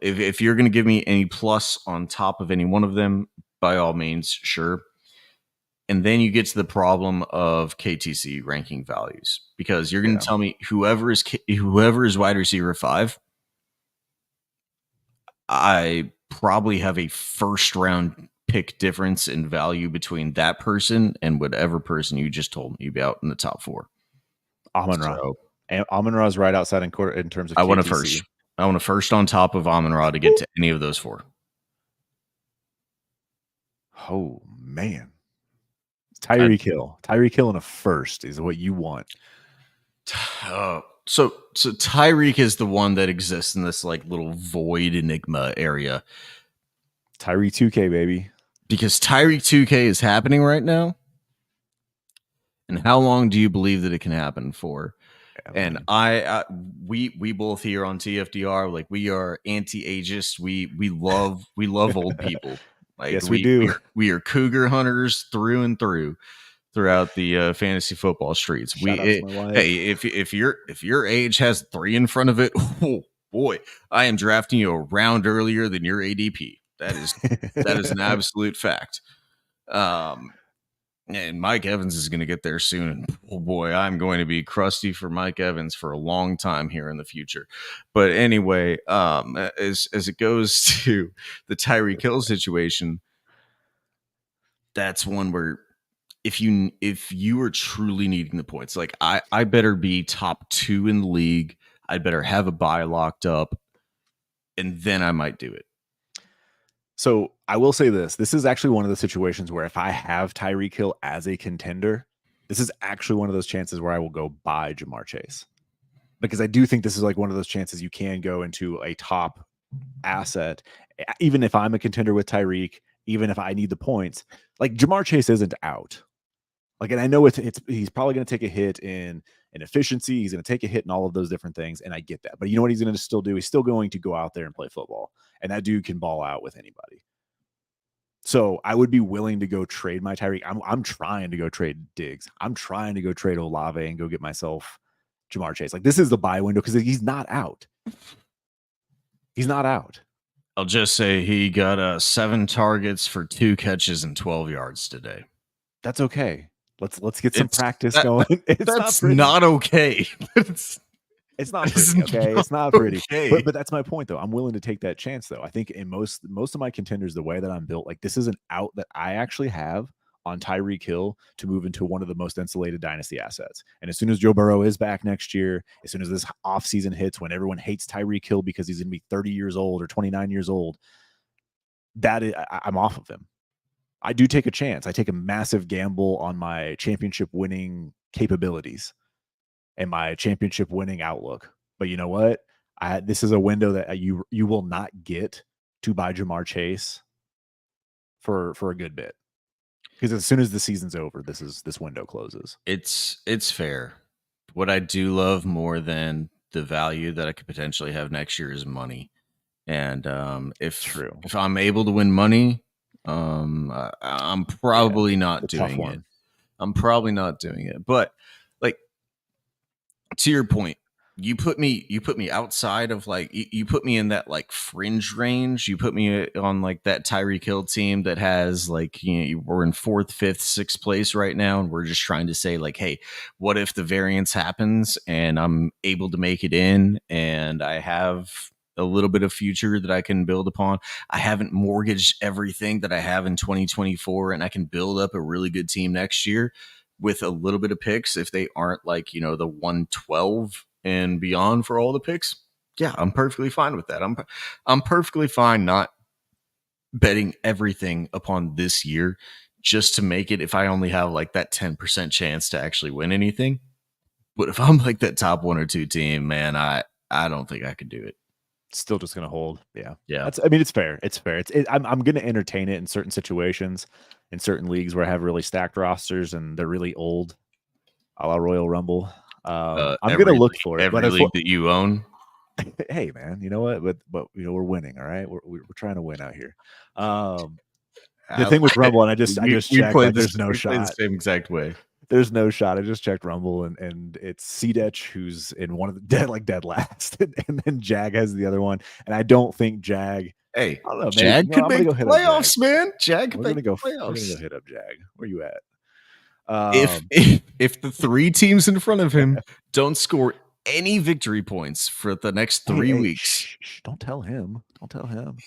Speaker 2: If you're going to give me any plus on top of any one of them, by all means, sure. And then you get to the problem of KTC ranking values, because you're going to tell me whoever is wide receiver 5, I probably have a first round pick difference in value between that person and whatever person you just told me about in the top 4.
Speaker 1: Amon-Ra. And Amon-Ra is right outside in terms of KTC.
Speaker 2: I want a first on top of Amon-Ra to get to any of those 4.
Speaker 1: Oh, man. Tyreek Hill. Tyreek Hill in a first is what you want.
Speaker 2: so Tyreek is the one that exists in this like little void enigma area
Speaker 1: Tyree 2K, baby.
Speaker 2: because Tyreek 2K is happening right now. And how long do you believe that it can happen for?
Speaker 1: Yeah,
Speaker 2: And
Speaker 1: man.
Speaker 2: we both here on TFDR, like we are anti-ageist. We love old people. Like
Speaker 1: Yes, we do.
Speaker 2: we are cougar hunters through and through throughout the fantasy football streets.
Speaker 1: Shout out to my wife.
Speaker 2: Hey, if your age has 3 in front of it, oh boy, I am drafting you a round earlier than your ADP. That is an absolute fact. And Mike Evans is going to get there soon. And oh boy, I'm going to be crusty for Mike Evans for a long time here in the future. But anyway, as it goes to the Tyreek Hill situation, that's one where if you are truly needing the points, like I better be top 2 in the league. I'd better have a buy locked up, and then I might do it.
Speaker 1: So I will say this. This is actually one of the situations where if I have Tyreek Hill as a contender, this is actually one of those chances where I will go buy Jamar Chase. Because I do think this is like one of those chances you can go into a top asset, even if I'm a contender with Tyreek, even if I need the points. Like Jamar Chase isn't out. Like, and I know it's he's probably going to take a hit in efficiency. He's going to take a hit in all of those different things, and I get that. But you know what he's going to still do? He's still going to go out there and play football, and that dude can ball out with anybody. So I would be willing to go trade my Tyreek. I'm trying to go trade Diggs. I'm trying to go trade Olave and go get myself Jamar Chase. Like this is the buy window because he's not out. He's not out.
Speaker 2: I'll just say he got 7 targets for 2 catches and 12 yards today.
Speaker 1: That's okay. Let's get some practice going.
Speaker 2: That's not okay.
Speaker 1: It's not pretty, okay? It's not pretty. Okay. But that's my point, though. I'm willing to take that chance, though. I think in most of my contenders, the way that I'm built, like this is an out that I actually have on Tyreek Hill to move into one of the most insulated dynasty assets. And as soon as Joe Burrow is back next year, as soon as this offseason hits, when everyone hates Tyreek Hill because he's going to be 30 years old or 29 years old, I'm off of him. I do take a chance. I take a massive gamble on my championship winning capabilities and my championship winning outlook. But you know what? This is a window that you will not get to buy Jamar Chase for a good bit. Because as soon as the season's over, this window closes.
Speaker 2: It's fair. What I do love more than the value that I could potentially have next year is money. And if I'm able to win money, I'm probably not doing it. I'm probably not doing it. But like to your point, you put me outside of like you put me in that like fringe range. You put me on like that Tyreek Hill team that has like we're in 4th, 5th, 6th place right now, and we're just trying to say like, hey, what if the variance happens and I'm able to make it in and I have a little bit of future that I can build upon. I haven't mortgaged everything that I have in 2024, and I can build up a really good team next year with a little bit of picks if they aren't like, the 112 and beyond for all the picks. Yeah, I'm perfectly fine with that. I'm perfectly fine not betting everything upon this year just to make it if I only have like that 10% chance to actually win anything. But if I'm like that top 1 or 2 team, man, I don't think I could do it.
Speaker 1: Still just going to hold. Yeah.
Speaker 2: Yeah.
Speaker 1: It's fair. It's fair. I'm going to entertain it in certain situations, in certain leagues where I have really stacked rosters and they're really old, a la Royal Rumble. I'm going to look for it.
Speaker 2: Every league that you own.
Speaker 1: Hey man, you know what? But we're winning. All right. We're trying to win out here. The thing with Rumble, and I just checked, like, there's no shot.
Speaker 2: The same exact way.
Speaker 1: There's no shot. I just checked Rumble, and it's Cedech who's in one of the dead last, and then Jag has the other one. And I don't think Jag.
Speaker 2: Hey, I don't know, Jag could make playoffs, man. Jag could make playoffs.
Speaker 1: We're gonna go hit up Jag. Where you at?
Speaker 2: If the 3 teams in front of him don't score any victory points for the next 3 weeks,
Speaker 1: don't tell him. Don't tell him.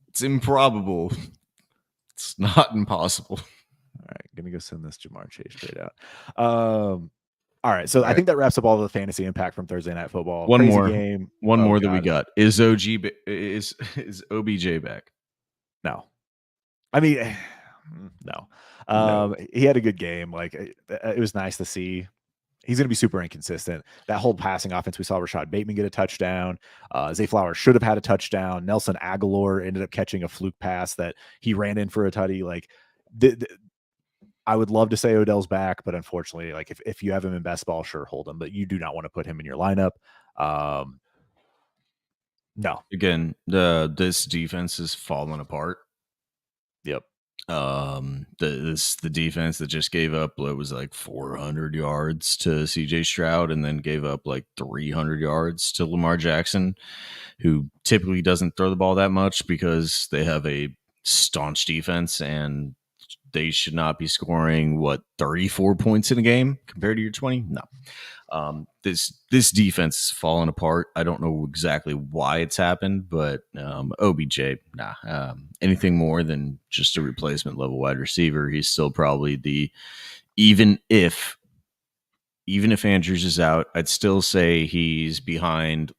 Speaker 2: It's improbable. It's not impossible.
Speaker 1: All right, gonna go send this Jamar Chase straight out. All right, so I think that wraps up all the fantasy impact from Thursday Night Football.
Speaker 2: One more game. One more that we got is OBJ back?
Speaker 1: No, I mean, no. He had a good game. Like it was nice to see. he's going to be super inconsistent. That whole passing offense, we saw Rashad Bateman get a touchdown. Zay Flowers should have had a touchdown. Nelson Aguilar ended up catching a fluke pass that he ran in for a tutty. Like, I would love to say Odell's back, but unfortunately, like if you have him in best ball, sure, hold him, but you do not want to put him in your lineup. No.
Speaker 2: Again, this defense is falling apart.
Speaker 1: Yep.
Speaker 2: The defense that just gave up, it was like 400 yards to CJ Stroud and then gave up like 300 yards to Lamar Jackson, who typically doesn't throw the ball that much because they have a staunch defense and they should not be scoring 34 points in a game compared to your 20. No. This defense is falling apart. I don't know exactly why it's happened, but OBJ, anything more than just a replacement level wide receiver, he's still probably even if Andrews is out, I'd still say he's behind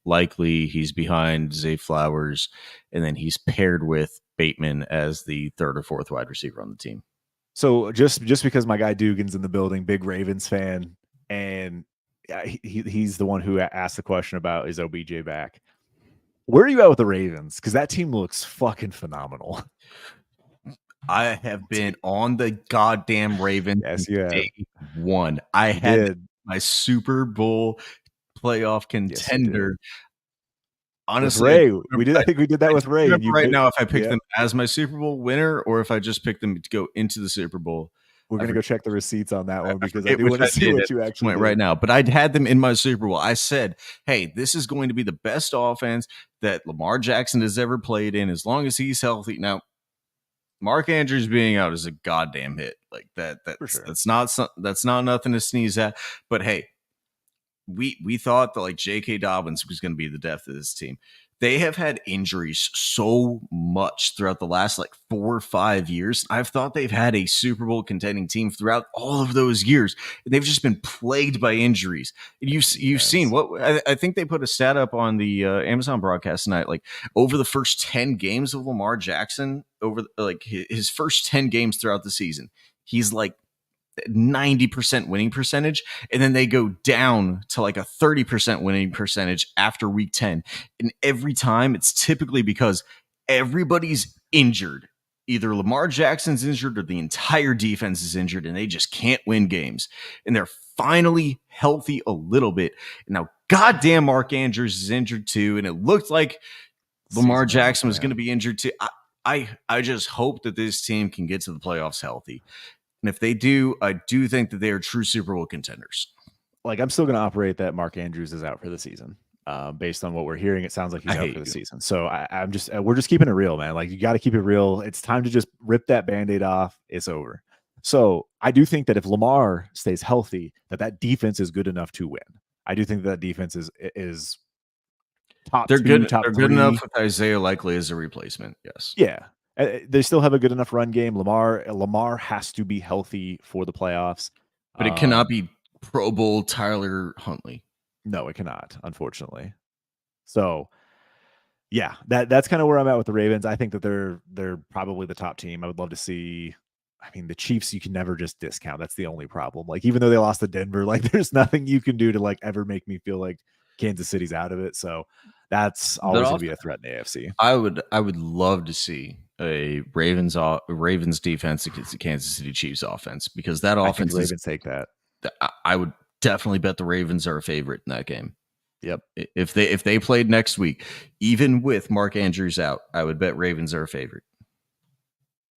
Speaker 2: Zay Flowers, and then he's paired with Bateman as the third or fourth wide receiver on the team.
Speaker 1: So just because my guy Dugan's in the building, big Ravens fan, and he's the one who asked the question about is OBJ back. Where are you at with the Ravens? Because that team looks fucking phenomenal.
Speaker 2: I have been on the goddamn Ravens.
Speaker 1: Yes, you have.
Speaker 2: Day one. I had my Super Bowl playoff contender.
Speaker 1: Yes,
Speaker 2: honestly,
Speaker 1: Ray, I think we did that with Ray.
Speaker 2: Right now, if I picked them as my Super Bowl winner, or if I just picked them to go into the Super Bowl,
Speaker 1: we're gonna go check the receipts on that one because I do want to see what you actually
Speaker 2: went right now. But I'd had them in my Super Bowl. I said, "Hey, this is going to be the best offense that Lamar Jackson has ever played in, as long as he's healthy." Now, Mark Andrews being out is a goddamn hit. Like that. That's not nothing to sneeze at. But hey, we thought that like J.K. Dobbins was going to be the depth of this team. They have had injuries so much throughout the last like 4 or 5 years. I've thought they've had a Super Bowl contending team throughout all of those years. They've just been plagued by injuries. You've seen what I think they put a stat up on the Amazon broadcast tonight. Like over the first 10 games of Lamar Jackson, over like his first 10 games throughout the season, he's like 90% winning percentage, and then they go down to like a 30% winning percentage after week 10. And every time it's typically because everybody's injured. Either Lamar Jackson's injured or the entire defense is injured, and they just can't win games. And they're finally healthy a little bit. And now goddamn Mark Andrews is injured too, and it looked like Lamar Jackson was going to be injured too. I just hope that this team can get to the playoffs healthy. And if they do, I do think that they are true Super Bowl contenders.
Speaker 1: Like, I'm still going to operate that Mark Andrews is out for the season. Based on what we're hearing, it sounds like he's out for the season. So we're just keeping it real, man. Like, you got to keep it real. It's time to just rip that Band-Aid off. It's over. So I do think that if Lamar stays healthy, that defense is good enough to win. I do think that defense is top.
Speaker 2: They're good. They're good enough with Isaiah Likely as a replacement. Yes.
Speaker 1: Yeah. They still have a good enough run game. Lamar has to be healthy for the playoffs.
Speaker 2: But it cannot be Pro Bowl Tyler Huntley.
Speaker 1: No, it cannot, unfortunately. So, yeah, that's kind of where I'm at with the Ravens. I think that they're probably the top team. I would love to see. I mean, the Chiefs, you can never just discount. That's the only problem. Like, even though they lost to Denver, like, there's nothing you can do to like ever make me feel like Kansas City's out of it. So that's always going to be a threat in the AFC.
Speaker 2: I would love to see a Ravens defense against the Kansas City Chiefs offense, because that offense
Speaker 1: Ravens take that.
Speaker 2: I would definitely bet the Ravens are a favorite in that game.
Speaker 1: Yep.
Speaker 2: If they played next week, even with Mark Andrews out, I would bet Ravens are a favorite.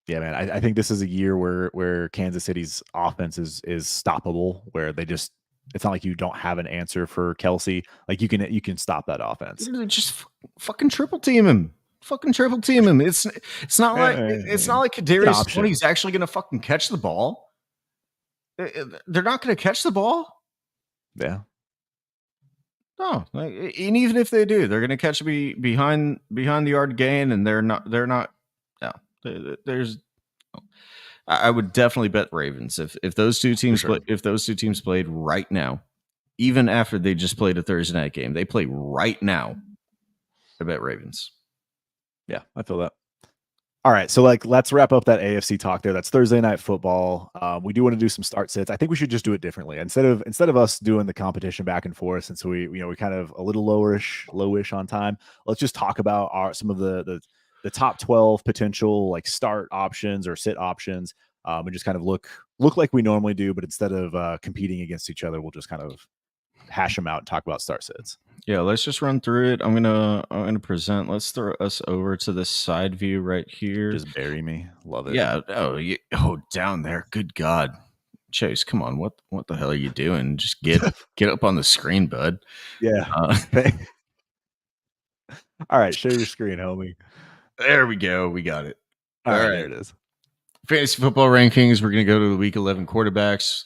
Speaker 1: Yeah, man. I think this is a year where Kansas City's offense is stoppable, where they just, it's not like you don't have an answer for Kelsey. Like, you can stop that offense.
Speaker 2: Just fucking triple team him. Fucking triple team him. It's not like Kadarius Toney's actually going to fucking catch the ball. They're not going to catch the ball.
Speaker 1: Yeah.
Speaker 2: No, and even if they do, they're going to catch behind the yard gain, and they're not. No, there's. I would definitely bet Ravens if those two teams played right now, even after they just played a Thursday night game, they play right now. I bet Ravens.
Speaker 1: Yeah, I feel that. All right, so like let's wrap up that AFC talk there. That's Thursday night football. We do want to do some start sits. I think we should just do it differently instead of us doing the competition back and forth. Since we kind of a little lowish on time. Let's just talk about some of the top 12 potential like start options or sit options, and just kind of look like we normally do. But instead of competing against each other, we'll just kind of hash them out and talk about start sits.
Speaker 2: Yeah, let's just run through it. I'm gonna present. Let's throw us over to the side view right here.
Speaker 1: Just bury me. Love it.
Speaker 2: Yeah. Oh, down there. Good God, Chase, come on. What the hell are you doing? Just get up on the screen, bud.
Speaker 1: Yeah.
Speaker 2: Uh,
Speaker 1: All right, share your screen, homie.
Speaker 2: there we go. We got it.
Speaker 1: All right, there it is.
Speaker 2: Fantasy football rankings. We're gonna go to the week 11 quarterbacks.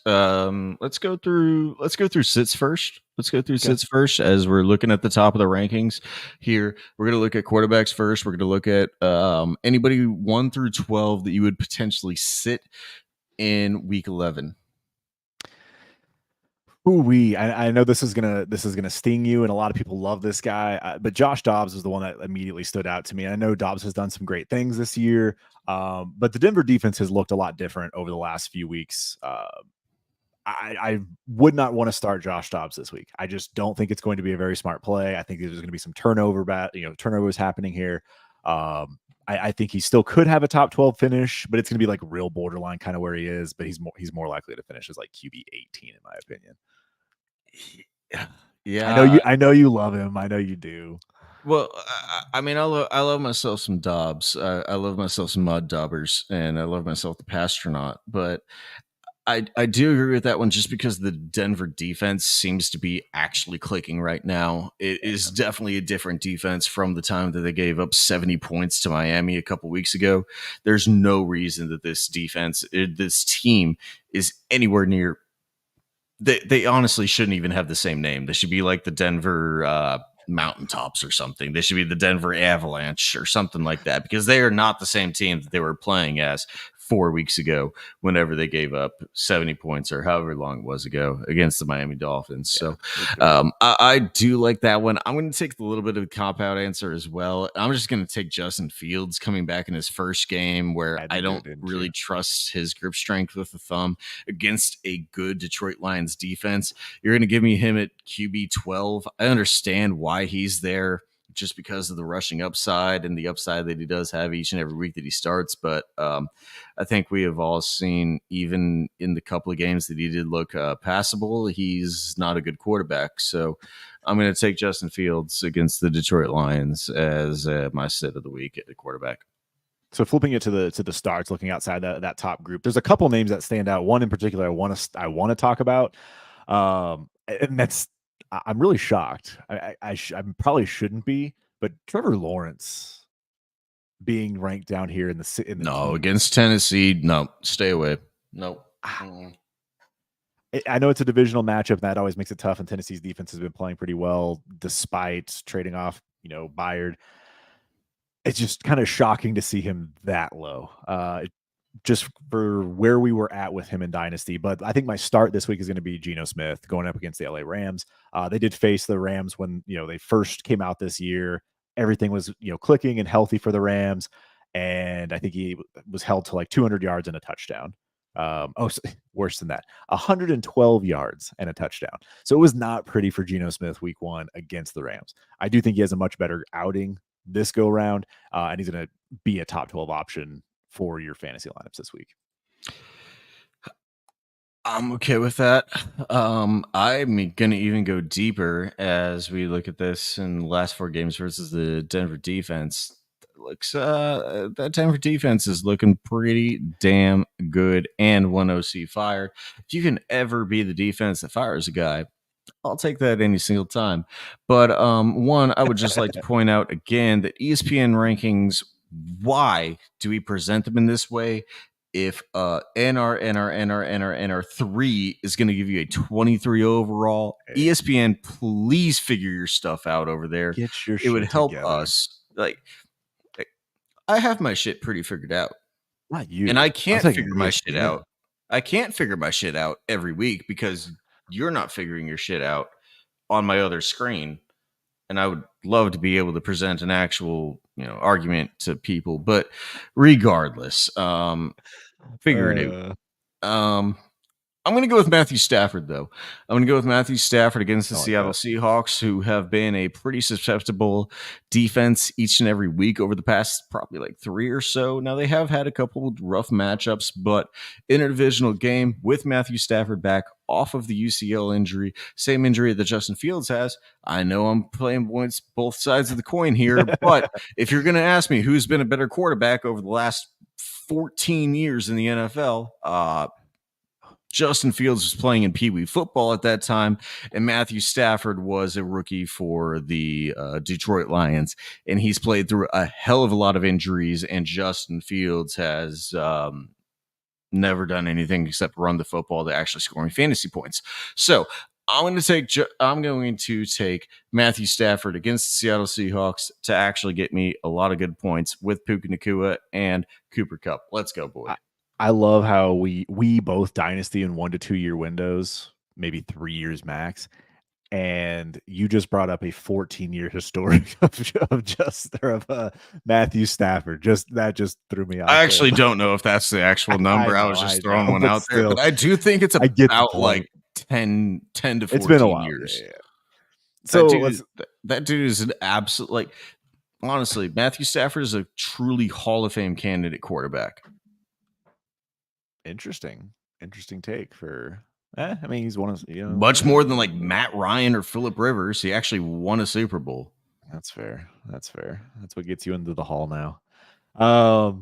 Speaker 2: Let's go through sits first. Let's go through sits first as we're looking at the top of the rankings here. We're gonna look at quarterbacks first. We're gonna look at anybody 1 through 12 that you would potentially sit in week 11.
Speaker 1: I know this is gonna sting you, and a lot of people love this guy, but Josh Dobbs is the one that immediately stood out to me. I know Dobbs has done some great things this year, but the Denver defense has looked a lot different over the last few weeks. I would not want to start Josh Dobbs this week. I just don't think it's going to be a very smart play. I think there's going to be some turnovers happening here. I think he still could have a top 12 finish, but it's going to be like real borderline kind of where he is. But he's more likely to finish as like QB 18 in my opinion.
Speaker 2: Yeah,
Speaker 1: I know you love him. I know you do.
Speaker 2: Well, I mean, I love myself some Dobbs. I love myself some Mud Daubers, and I love myself the Pastronaut. But I do agree with that one just because the Denver defense seems to be actually clicking right now. It is definitely a different defense from the time that they gave up 70 points to Miami a couple weeks ago. There's no reason that this team is anywhere near. They honestly shouldn't even have the same name. They should be like the Denver Mountaintops or something. They should be the Denver Avalanche or something like that because they are not the same team that they were playing as 4 weeks ago whenever they gave up 70 points or however long it was ago against the Miami Dolphins.
Speaker 1: Yeah,
Speaker 2: so I do like that one. I'm going to take a little bit of a cop-out answer as well. I'm just going to take Justin Fields coming back in his first game where I don't really trust his grip strength with the thumb against a good Detroit Lions defense. You're going to give me him at QB 12. I understand why he's there just because of the rushing upside and the upside that he does have each and every week that he starts. But I think we have all seen, even in the couple of games that he did look passable, he's not a good quarterback. So I'm going to take Justin Fields against the Detroit Lions as my sit of the week at the quarterback.
Speaker 1: So flipping it to the starts, looking outside that top group, there's a couple names that stand out. One in particular I want to talk about, and that's I'm really shocked. I probably shouldn't be, but Trevor Lawrence being ranked down here in the
Speaker 2: no against Tennessee, no, stay away. No.
Speaker 1: I know it's a divisional matchup, and that always makes it tough. And Tennessee's defense has been playing pretty well despite trading off, Byard. It's just kind of shocking to see him that low. Just for where we were at with him in Dynasty. But I think my start this week is going to be Geno Smith going up against the LA Rams. They did face the Rams when, they first came out this year. Everything was, clicking and healthy for the Rams. And I think he was held to like 200 yards and a touchdown. Worse than that, 112 yards and a touchdown. So it was not pretty for Geno Smith week 1 against the Rams. I do think he has a much better outing this go round, and he's going to be a top 12 option for your fantasy lineups this week.
Speaker 2: I'm okay with that. I'm going to even go deeper as we look at this in the last 4 games versus the Denver defense. That Denver defense is looking pretty damn good, and one OC fired. If you can ever be the defense that fires a guy, I'll take that any single time. But one, I would just like to point out again that ESPN rankings, why do we present them in this way? If NR3 is going to give you a 23 overall, ESPN, please figure your stuff out over there.
Speaker 1: Get your
Speaker 2: it would help
Speaker 1: together.
Speaker 2: us. Like, I have my shit pretty figured out.
Speaker 1: Not you.
Speaker 2: And I can't figure my shit out. I can't figure my shit out every week because you're not figuring your shit out on my other screen. and I would love to be able to present an actual, argument to people. But regardless, figurative.
Speaker 1: Uh,
Speaker 2: Um, I'm going to go with Matthew Stafford, though. I'm going to go with Matthew Stafford against the
Speaker 1: I like
Speaker 2: Seattle
Speaker 1: that.
Speaker 2: Seahawks, who have been a pretty susceptible defense each and every week over the past probably like 3 or so. Now, they have had a couple of rough matchups, but in a divisional game with Matthew Stafford back off of the UCL injury, same injury that Justin Fields has, I know I'm playing points both sides of the coin here, but if you're going to ask me who's been a better quarterback over the last 14 years in the NFL, Justin Fields was playing in Pee Wee football at that time, and Matthew Stafford was a rookie for the Detroit Lions, and he's played through a hell of a lot of injuries. And Justin Fields has never done anything except run the football to actually scoring fantasy points. So I'm going to take Matthew Stafford against the Seattle Seahawks to actually get me a lot of good points with Puka Nacua and Cooper Kupp. Let's go, boy.
Speaker 1: I love how we both dynasty in 1 to 2 year windows, maybe 3 years max. And you just brought up a 14-year historic of Matthew Stafford. That just threw me off.
Speaker 2: I actually don't know if that's the actual number. I was just throwing one out there, but I do think it's about like 10 to 14
Speaker 1: it's been a while.
Speaker 2: years.
Speaker 1: Yeah. So
Speaker 2: that dude is an absolute, like, honestly, Matthew Stafford is a truly Hall of Fame candidate quarterback.
Speaker 1: Interesting take for. I mean, he's one of
Speaker 2: much more than like Matt Ryan or Phillip Rivers. He actually won a Super Bowl.
Speaker 1: That's fair. That's what gets you into the hall now. All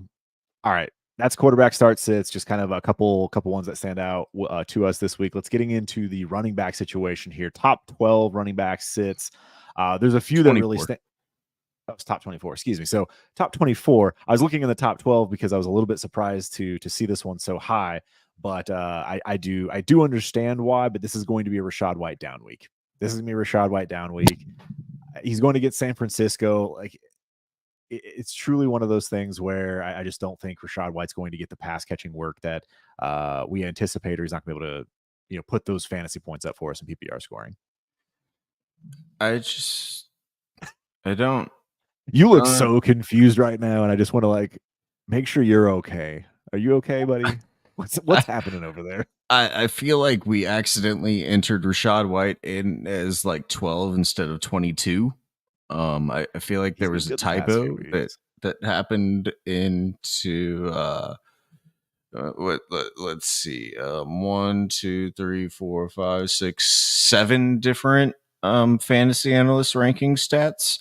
Speaker 1: right, that's quarterback start sits. Just kind of a couple ones that stand out to us this week. Let's getting into the running back situation here. Top 12 running back sits. There's a few 24. That really stand. Oh, it's top 24. Excuse me. So top 24. I was looking in the top 12 because I was a little bit surprised to see this one so high. But I do understand why. But this is going to be a Rachaad White down week. This is going to be a Rachaad White down week. He's going to get San Francisco. Like, it's truly one of those things where I just don't think Rachaad White's going to get the pass catching work that we anticipate, or he's not going to be able to put those fantasy points up for us in PPR scoring.
Speaker 2: I don't.
Speaker 1: You look so confused right now, and I just want to make sure you're okay. Are you okay, buddy? What's happening over there?
Speaker 2: I feel like we accidentally entered Rachaad White in as like 12 instead of 22. I feel like there was a typo that happened into let's see, 1, 2, 3, 4, 5, 6, 7 different fantasy analyst ranking stats.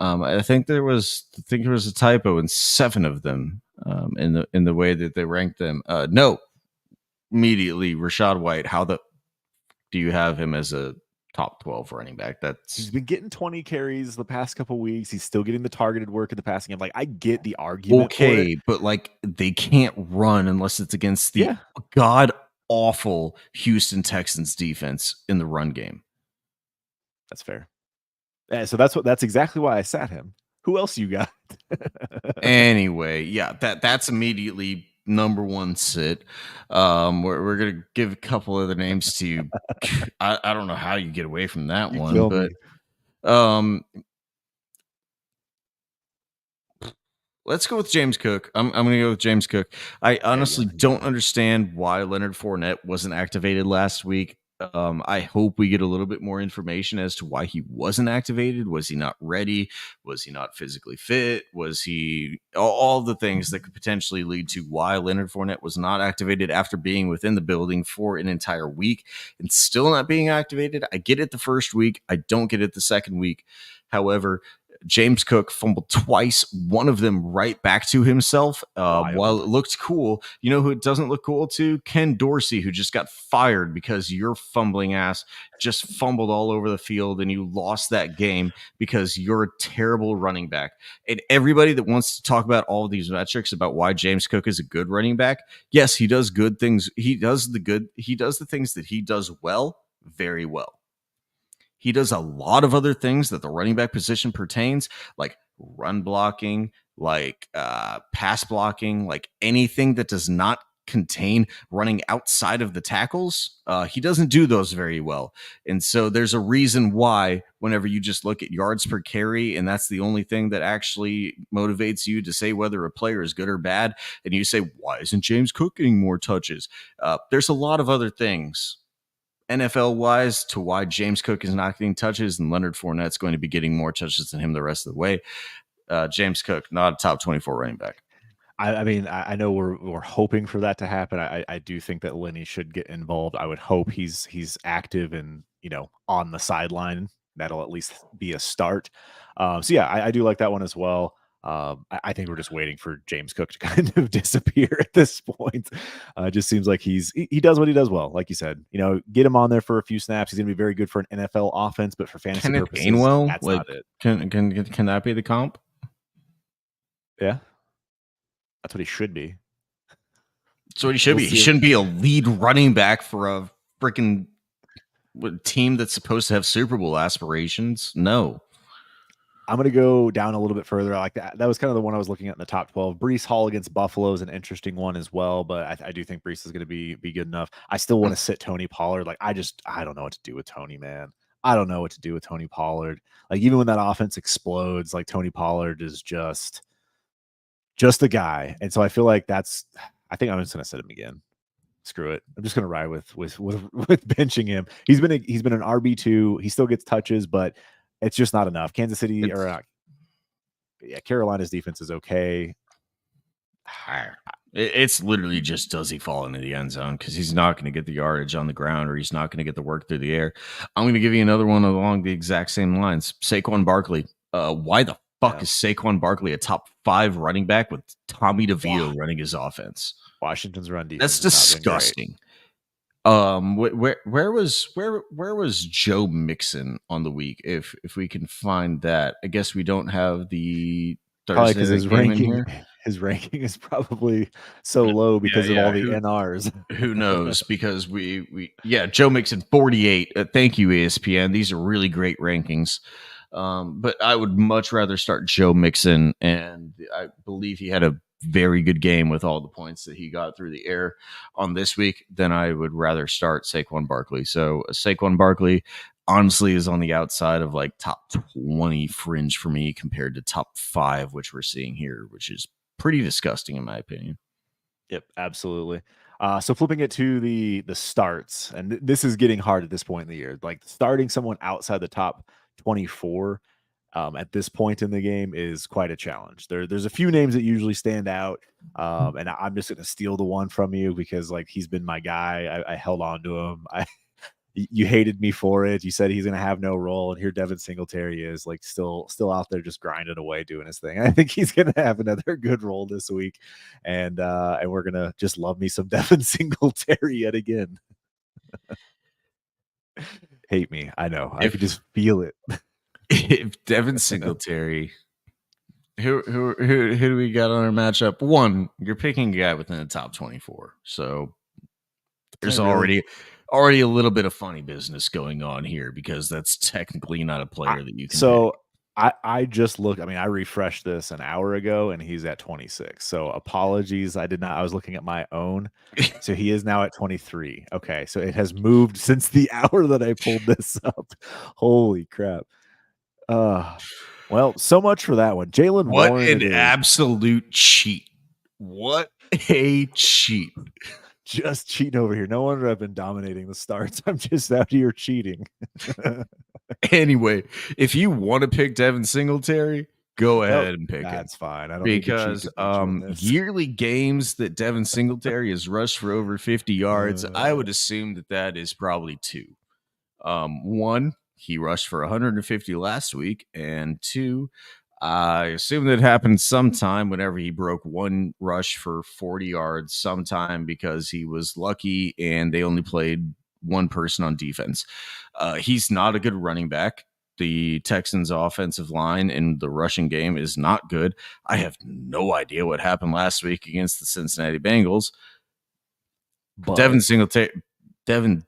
Speaker 2: I think there was a typo in 7 of them in the way that they ranked them. No, immediately Rachaad White. How do you have him as a top 12 running back?
Speaker 1: He's been getting 20 carries the past couple weeks. He's still getting the targeted work in the passing game. Like, I get the argument.
Speaker 2: Okay, but like, they can't run unless it's against the god awful Houston Texans defense in the run game.
Speaker 1: That's fair. So that's exactly why I sat him. Who else you got?
Speaker 2: Anyway, yeah, that's immediately number 1 sit. We're gonna give a couple other names to you. I don't know how you get away from that one, but let's go with James Cook. I'm gonna go with James Cook. I honestly don't understand why Leonard Fournette wasn't activated last week. I hope we get a little bit more information as to why he wasn't activated. Was he not ready? Was he not physically fit? Was he all the things that could potentially lead to why Leonard Fournette was not activated after being within the building for an entire week and still not being activated? I get it the first week. I don't get it the second week. However, James Cook fumbled twice, one of them right back to himself. While it looked cool, you know who it doesn't look cool to? Ken Dorsey, who just got fired because your fumbling ass just fumbled all over the field and you lost that game because you're a terrible running back. And everybody that wants to talk about all of these metrics about why James Cook is a good running back, yes, he does good things. He does the things that he does well, very well. He does a lot of other things that the running back position pertains, like run blocking, like pass blocking, like anything that does not contain running outside of the tackles, he doesn't do those very well. And so there's a reason why whenever you just look at yards per carry, and that's the only thing that actually motivates you to say whether a player is good or bad, and you say, why isn't James Cook getting more touches? There's a lot of other things NFL wise to why James Cook is not getting touches, and Leonard Fournette's going to be getting more touches than him the rest of the way. James Cook, not a top 24 running back.
Speaker 1: I mean, I know we're hoping for that to happen. I do think that Lenny should get involved. I would hope he's active and on the sideline. That'll at least be a start. So yeah, I do like that one as well. I think we're just waiting for James Cook to kind of disappear at this point. It just seems like he does what he does well. Like you said, get him on there for a few snaps. He's going to be very good for an NFL offense, but for fantasy
Speaker 2: Kenneth
Speaker 1: purposes,
Speaker 2: Gainwell,
Speaker 1: that's
Speaker 2: like,
Speaker 1: not it.
Speaker 2: Can that be the comp?
Speaker 1: Yeah, that's what he should be.
Speaker 2: So what he should be. He shouldn't be a lead running back for a freaking team that's supposed to have Super Bowl aspirations. No.
Speaker 1: I'm going to go down a little bit further. I like that. That was kind of the one I was looking at in the top 12. Breece Hall against Buffalo is an interesting one as well, but I do think Breece is going to be good enough. I still want to sit Tony Pollard. Like, I don't know what to do with Tony, man. I don't know what to do with Tony Pollard. Like, even when that offense explodes, like, Tony Pollard is just the guy. And so I feel like I think I'm just going to sit him again. Screw it. I'm just going to ride with benching him. He's been an RB2. He still gets touches, but it's just not enough. Kansas City Carolina's defense is okay.
Speaker 2: It's literally just, does he fall into the end zone? Because he's not going to get the yardage on the ground, or he's not going to get the work through the air. I'm going to give you another one along the exact same lines. Saquon Barkley. Why the fuck is Saquon Barkley a top 5 running back with Tommy DeVito running his offense?
Speaker 1: Washington's run defense.
Speaker 2: That's disgusting. Where was Joe Mixon on the week? If we can find that, I guess we don't have the
Speaker 1: Thursday because his ranking here. His ranking is probably so low because of all the NRs.
Speaker 2: Who knows? Because we Joe Mixon 48. Thank you, ESPN. These are really great rankings. But I would much rather start Joe Mixon, and I believe he had a very good game with all the points that he got through the air on this week, then I would rather start Saquon Barkley. So Saquon Barkley honestly is on the outside of like top 20 fringe for me compared to top 5, which we're seeing here, which is pretty disgusting in my opinion.
Speaker 1: Yep, absolutely. So flipping it to the starts, and this is getting hard at this point in the year. Like, starting someone outside the top 24 at this point in the game is quite a challenge. There's a few names that usually stand out, and I'm just going to steal the one from you because, like, he's been my guy. I held on to him. You hated me for it. You said he's going to have no role, and here Devin Singletary is, like, still out there just grinding away doing his thing. I think he's going to have another good role this week, and we're going to just love me some Devin Singletary yet again. Hate me, I know. I could just feel it.
Speaker 2: If Devin Singletary, who do we got on our matchup? One, you're picking a guy within the top 24, so there's already a little bit of funny business going on here because that's technically not a player that you can.
Speaker 1: So I just looked. I mean, I refreshed this an hour ago, and he's at 26. So apologies, I did not. I was looking at my own. So he is now at 23. Okay, so it has moved since the hour that I pulled this up. Holy crap! Well, so much for that one. Jaylen Warren.
Speaker 2: What an absolute cheat. What a cheat.
Speaker 1: Just cheating over here. No wonder I've been dominating the starts. I'm just out here cheating.
Speaker 2: Anyway, if you want to pick Devin Singletary, go ahead and pick him.
Speaker 1: That's fine. I don't
Speaker 2: because yearly games that Devin Singletary has rushed for over 50 yards, I would assume that is probably 2. 1, he rushed for 150 last week, and 2, I assume that happened sometime whenever he broke one rush for 40 yards sometime because he was lucky and they only played one person on defense. He's not a good running back. The Texans' offensive line in the rushing game is not good. I have no idea what happened last week against the Cincinnati Bengals. But Devin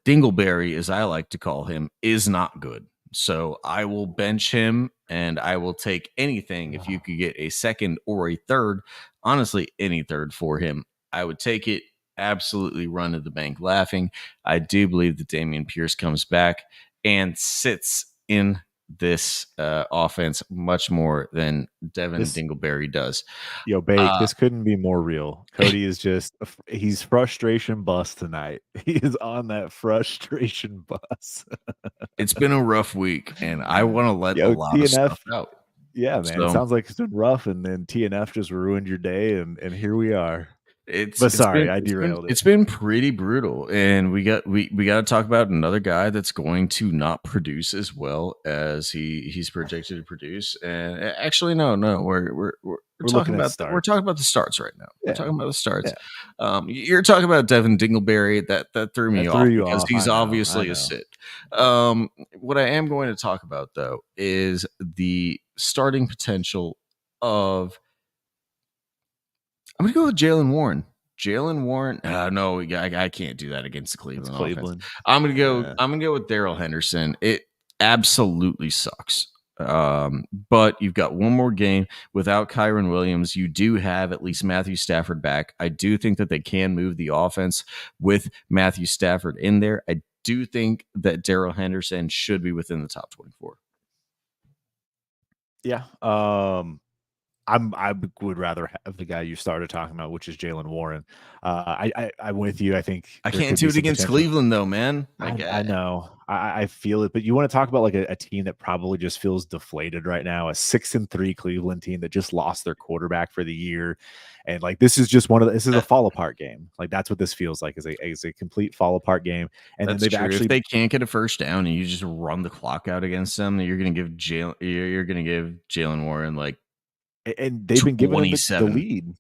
Speaker 2: Dingleberry, as I like to call him, is not good. So I will bench him, and I will take anything. If you could get a second or a third, honestly, any third for him, I would take it absolutely run to the bank laughing. I do believe that Dameon Pierce comes back and sits in this offense much more than Devin
Speaker 1: This
Speaker 2: Dingleberry does.
Speaker 1: Yo, Bake,
Speaker 2: Uh,
Speaker 1: this couldn't be more real. Cody is just he's frustration bus tonight. He is on that frustration bus.
Speaker 2: it's been a rough week, and I want to let a
Speaker 1: Yo,
Speaker 2: lot of
Speaker 1: TNF,
Speaker 2: stuff out.
Speaker 1: yeah, man. It
Speaker 2: So
Speaker 1: sounds like it's been rough, and then TNF just ruined your day, and here we are.
Speaker 2: it's
Speaker 1: But
Speaker 2: it's
Speaker 1: sorry,
Speaker 2: been
Speaker 1: I
Speaker 2: it's been
Speaker 1: derailed it.
Speaker 2: it's been pretty brutal, and we got to talk about another guy that's going to not produce as well as he's projected to produce. And actually, no, we're
Speaker 1: We're
Speaker 2: talking
Speaker 1: looking at
Speaker 2: about
Speaker 1: start.
Speaker 2: the starts right now. We're
Speaker 1: Yeah,
Speaker 2: talking about the starts.
Speaker 1: yeah.
Speaker 2: You're talking about Devin Dingleberry. That threw me
Speaker 1: That threw
Speaker 2: off
Speaker 1: you
Speaker 2: because
Speaker 1: off.
Speaker 2: he's
Speaker 1: I know. I
Speaker 2: obviously a
Speaker 1: know.
Speaker 2: sit. What I am going to talk about though is the starting potential of. I'm going to go with Jalen Warren. Jalen Warren. No, I can't do that against the
Speaker 1: It's
Speaker 2: Cleveland offense.
Speaker 1: Cleveland.
Speaker 2: I'm going to go.
Speaker 1: Yeah.
Speaker 2: I'm going to go with Daryl Henderson. It absolutely sucks. But you've got one more game without Kyron Williams. You do have at least Matthew Stafford back. I do think that they can move the offense with Matthew Stafford in there. I do think that Daryl Henderson should be within the top 24.
Speaker 1: Yeah. I would rather have the guy you started talking about, which is Jalen Warren. I'm with you. I think
Speaker 2: I
Speaker 1: there
Speaker 2: can't
Speaker 1: could
Speaker 2: do
Speaker 1: be
Speaker 2: it
Speaker 1: some
Speaker 2: against
Speaker 1: potential.
Speaker 2: Cleveland though, man.
Speaker 1: I know. I feel it, but you want to talk about like a team that probably just feels deflated right now, a 6-3 Cleveland team that just lost their quarterback for the year. And like this is just this is a fall apart game. Like that's what this feels like is a complete fall apart game. And then
Speaker 2: That's
Speaker 1: they've
Speaker 2: true. If
Speaker 1: actually
Speaker 2: they can't get a first down and you just run the clock out against them, you're going to give Jalen Warren like
Speaker 1: and they've been giving him the
Speaker 2: 27.
Speaker 1: lead.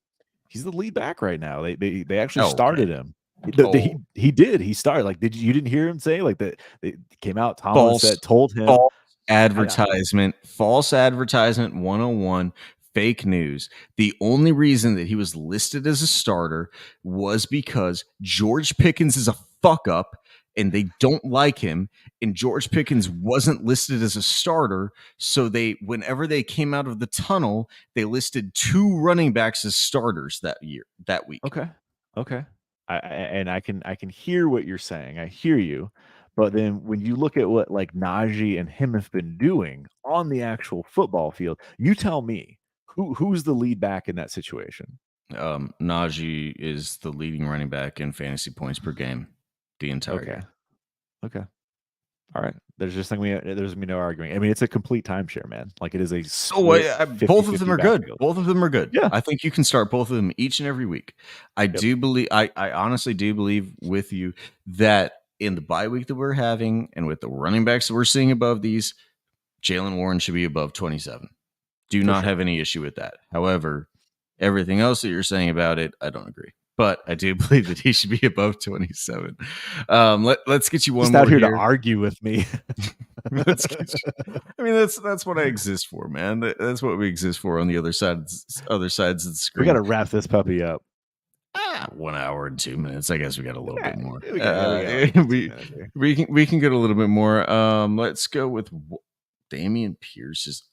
Speaker 1: He's the lead back right now. They actually
Speaker 2: Oh,
Speaker 1: started
Speaker 2: okay.
Speaker 1: him.
Speaker 2: Oh,
Speaker 1: He did. He started. Like you didn't hear him say like that? They came out. Tomlin
Speaker 2: false,
Speaker 1: said told him.
Speaker 2: false
Speaker 1: I know.
Speaker 2: false advertisement 101, fake news. The only reason that he was listed as a starter was because George Pickens is a fuck up and they don't like him. And George Pickens wasn't listed as a starter. So whenever they came out of the tunnel, they listed 2 running backs as starters that week.
Speaker 1: Okay. Okay. And I can hear what you're saying. I hear you. But then when you look at what like Najee and him have been doing on the actual football field, you tell me who's the lead back in that situation?
Speaker 2: Najee is the leading running back in fantasy points per game the entire
Speaker 1: Okay.
Speaker 2: year.
Speaker 1: Okay. All right. There's just there's no arguing. I mean, it's a complete timeshare, man. Like it is a
Speaker 2: Oh,
Speaker 1: split
Speaker 2: both of them
Speaker 1: 50-50
Speaker 2: are good.
Speaker 1: backfield.
Speaker 2: Both of them are good.
Speaker 1: Yeah.
Speaker 2: I think you can start both of them each and every week. I
Speaker 1: Yep.
Speaker 2: do believe, I honestly do believe with you that in the bye week that we're having and with the running backs that we're seeing above these, Jalen Warren should be above 27. Do not have any issue with that. However, everything else that you're saying about it, I don't agree. But I do believe that he should be above 27. Let's get you one
Speaker 1: Just
Speaker 2: more
Speaker 1: out here to
Speaker 2: here.
Speaker 1: argue with me.
Speaker 2: Let's get you. I mean, that's what I exist for, man. That's what we exist for on the other sides of the
Speaker 1: We
Speaker 2: screen.
Speaker 1: got to wrap this puppy up.
Speaker 2: 1 hour and 2 minutes. I guess we got a little bit more.
Speaker 1: We got
Speaker 2: We can get a little bit more. Let's go with Dameon Pierce's.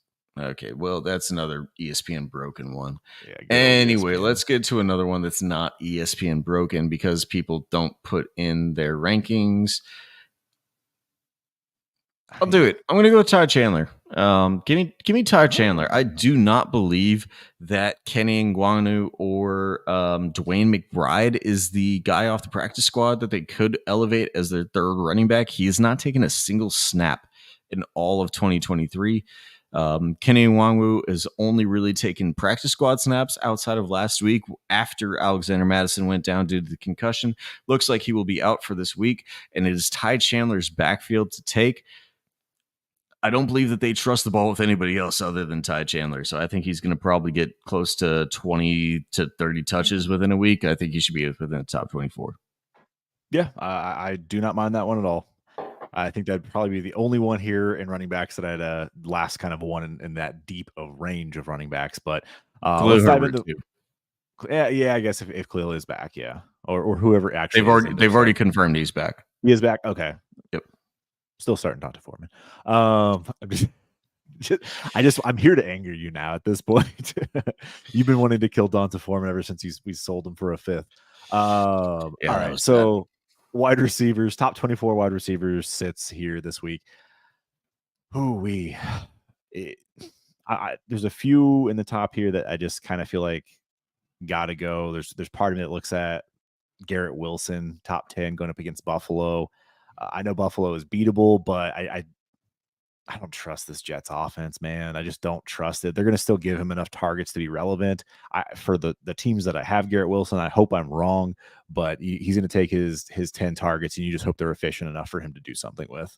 Speaker 2: Okay, well, that's another ESPN broken one.
Speaker 1: Yeah,
Speaker 2: anyway,
Speaker 1: ESPN.
Speaker 2: let's get to another one that's not ESPN broken because people don't put in their rankings. I'll do it. I'm going to go with Ty Chandler. Give me Ty Chandler. I do not believe that Kenny Ngwanu or Dwayne McBride is the guy off the practice squad that they could elevate as their third running back. He has not taken a single snap in all of 2023. Kenny Nwangwu has only really taken practice squad snaps outside of last week after Alexander Madison went down due to the concussion. Looks like he will be out for this week, and it is Ty Chandler's backfield to take. I don't believe that they trust the ball with anybody else other than Ty Chandler. So I think he's going to probably get close to 20 to 30 touches within a week. I think he should be within the top 24.
Speaker 1: Yeah, I do not mind that one at all. I think that'd probably be the only one here in running backs that I'd last kind of one in that deep of range of running backs. But let's dive into. Yeah, I guess if Khalil is back, yeah, or whoever actually
Speaker 2: they've already confirmed he's back.
Speaker 1: He is back. Okay.
Speaker 2: Yep.
Speaker 1: Still starting Dante Foreman. I'm here to anger you now at this point. You've been wanting to kill Dante Foreman ever since we sold him for a fifth.
Speaker 2: Yeah,
Speaker 1: All
Speaker 2: that
Speaker 1: right.
Speaker 2: was bad.
Speaker 1: So wide receivers, top 24 wide receivers sits here this week. Who we it, there's a few in the top here that I just kind of feel like gotta go. There's part of me that looks at Garrett Wilson, top 10, going up against Buffalo. I know Buffalo is beatable, but I don't trust this Jets offense, man. I just don't trust it. They're going to still give him enough targets to be relevant. For the teams that I have Garrett Wilson, I hope I'm wrong, but he's going to take his 10 targets, and you just hope they're efficient enough for him to do something with.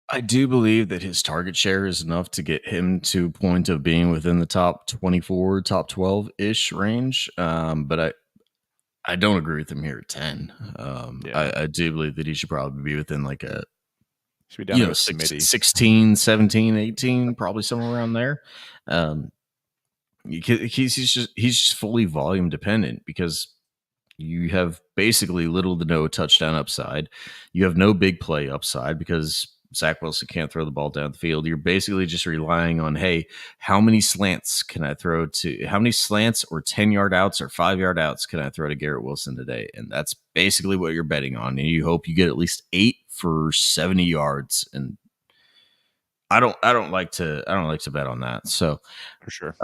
Speaker 2: I do believe that his target share is enough to get him to a point of being within the top 24, top 12 ish range. But I don't agree with him here at 10.
Speaker 1: Yeah,
Speaker 2: I do believe that he should probably be within like a,
Speaker 1: should be down there with
Speaker 2: 16,
Speaker 1: Smitty.
Speaker 2: 17, 18, probably somewhere around there. Um, he's just fully volume dependent because you have basically little to no touchdown upside. You have no big play upside because Zach Wilson can't throw the ball down the field. You're basically just relying on, hey, how many slants can I throw to, how many slants or 10-yard outs or 5-yard outs can I throw to Garrett Wilson today? And that's basically what you're betting on. And you hope you get at least 8 for 70 yards. And I don't like to bet on that. So
Speaker 1: For sure.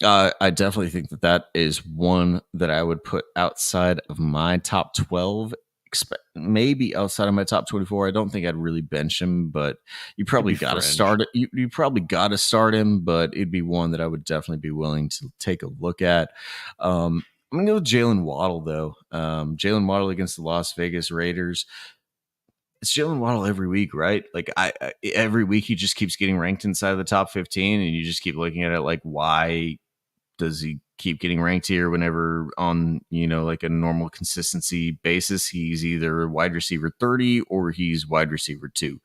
Speaker 2: I definitely think that that is one that I would put outside of my top 12, maybe outside of my top 24. I don't think I'd really bench him, but you
Speaker 1: Could
Speaker 2: probably
Speaker 1: be
Speaker 2: got to
Speaker 1: fringe.
Speaker 2: start it. You probably got to start him, but it'd be one that I would definitely be willing to take a look at. I'm going to go with Jalen Waddle, though. Jalen Waddle against the Las Vegas Raiders. It's Jalen Waddle every week, right? Like every week he just keeps getting ranked inside of the top 15, and you just keep looking at it like, why does he keep getting ranked here whenever on, like a normal consistency basis he's either wide receiver 30 or he's wide receiver 2?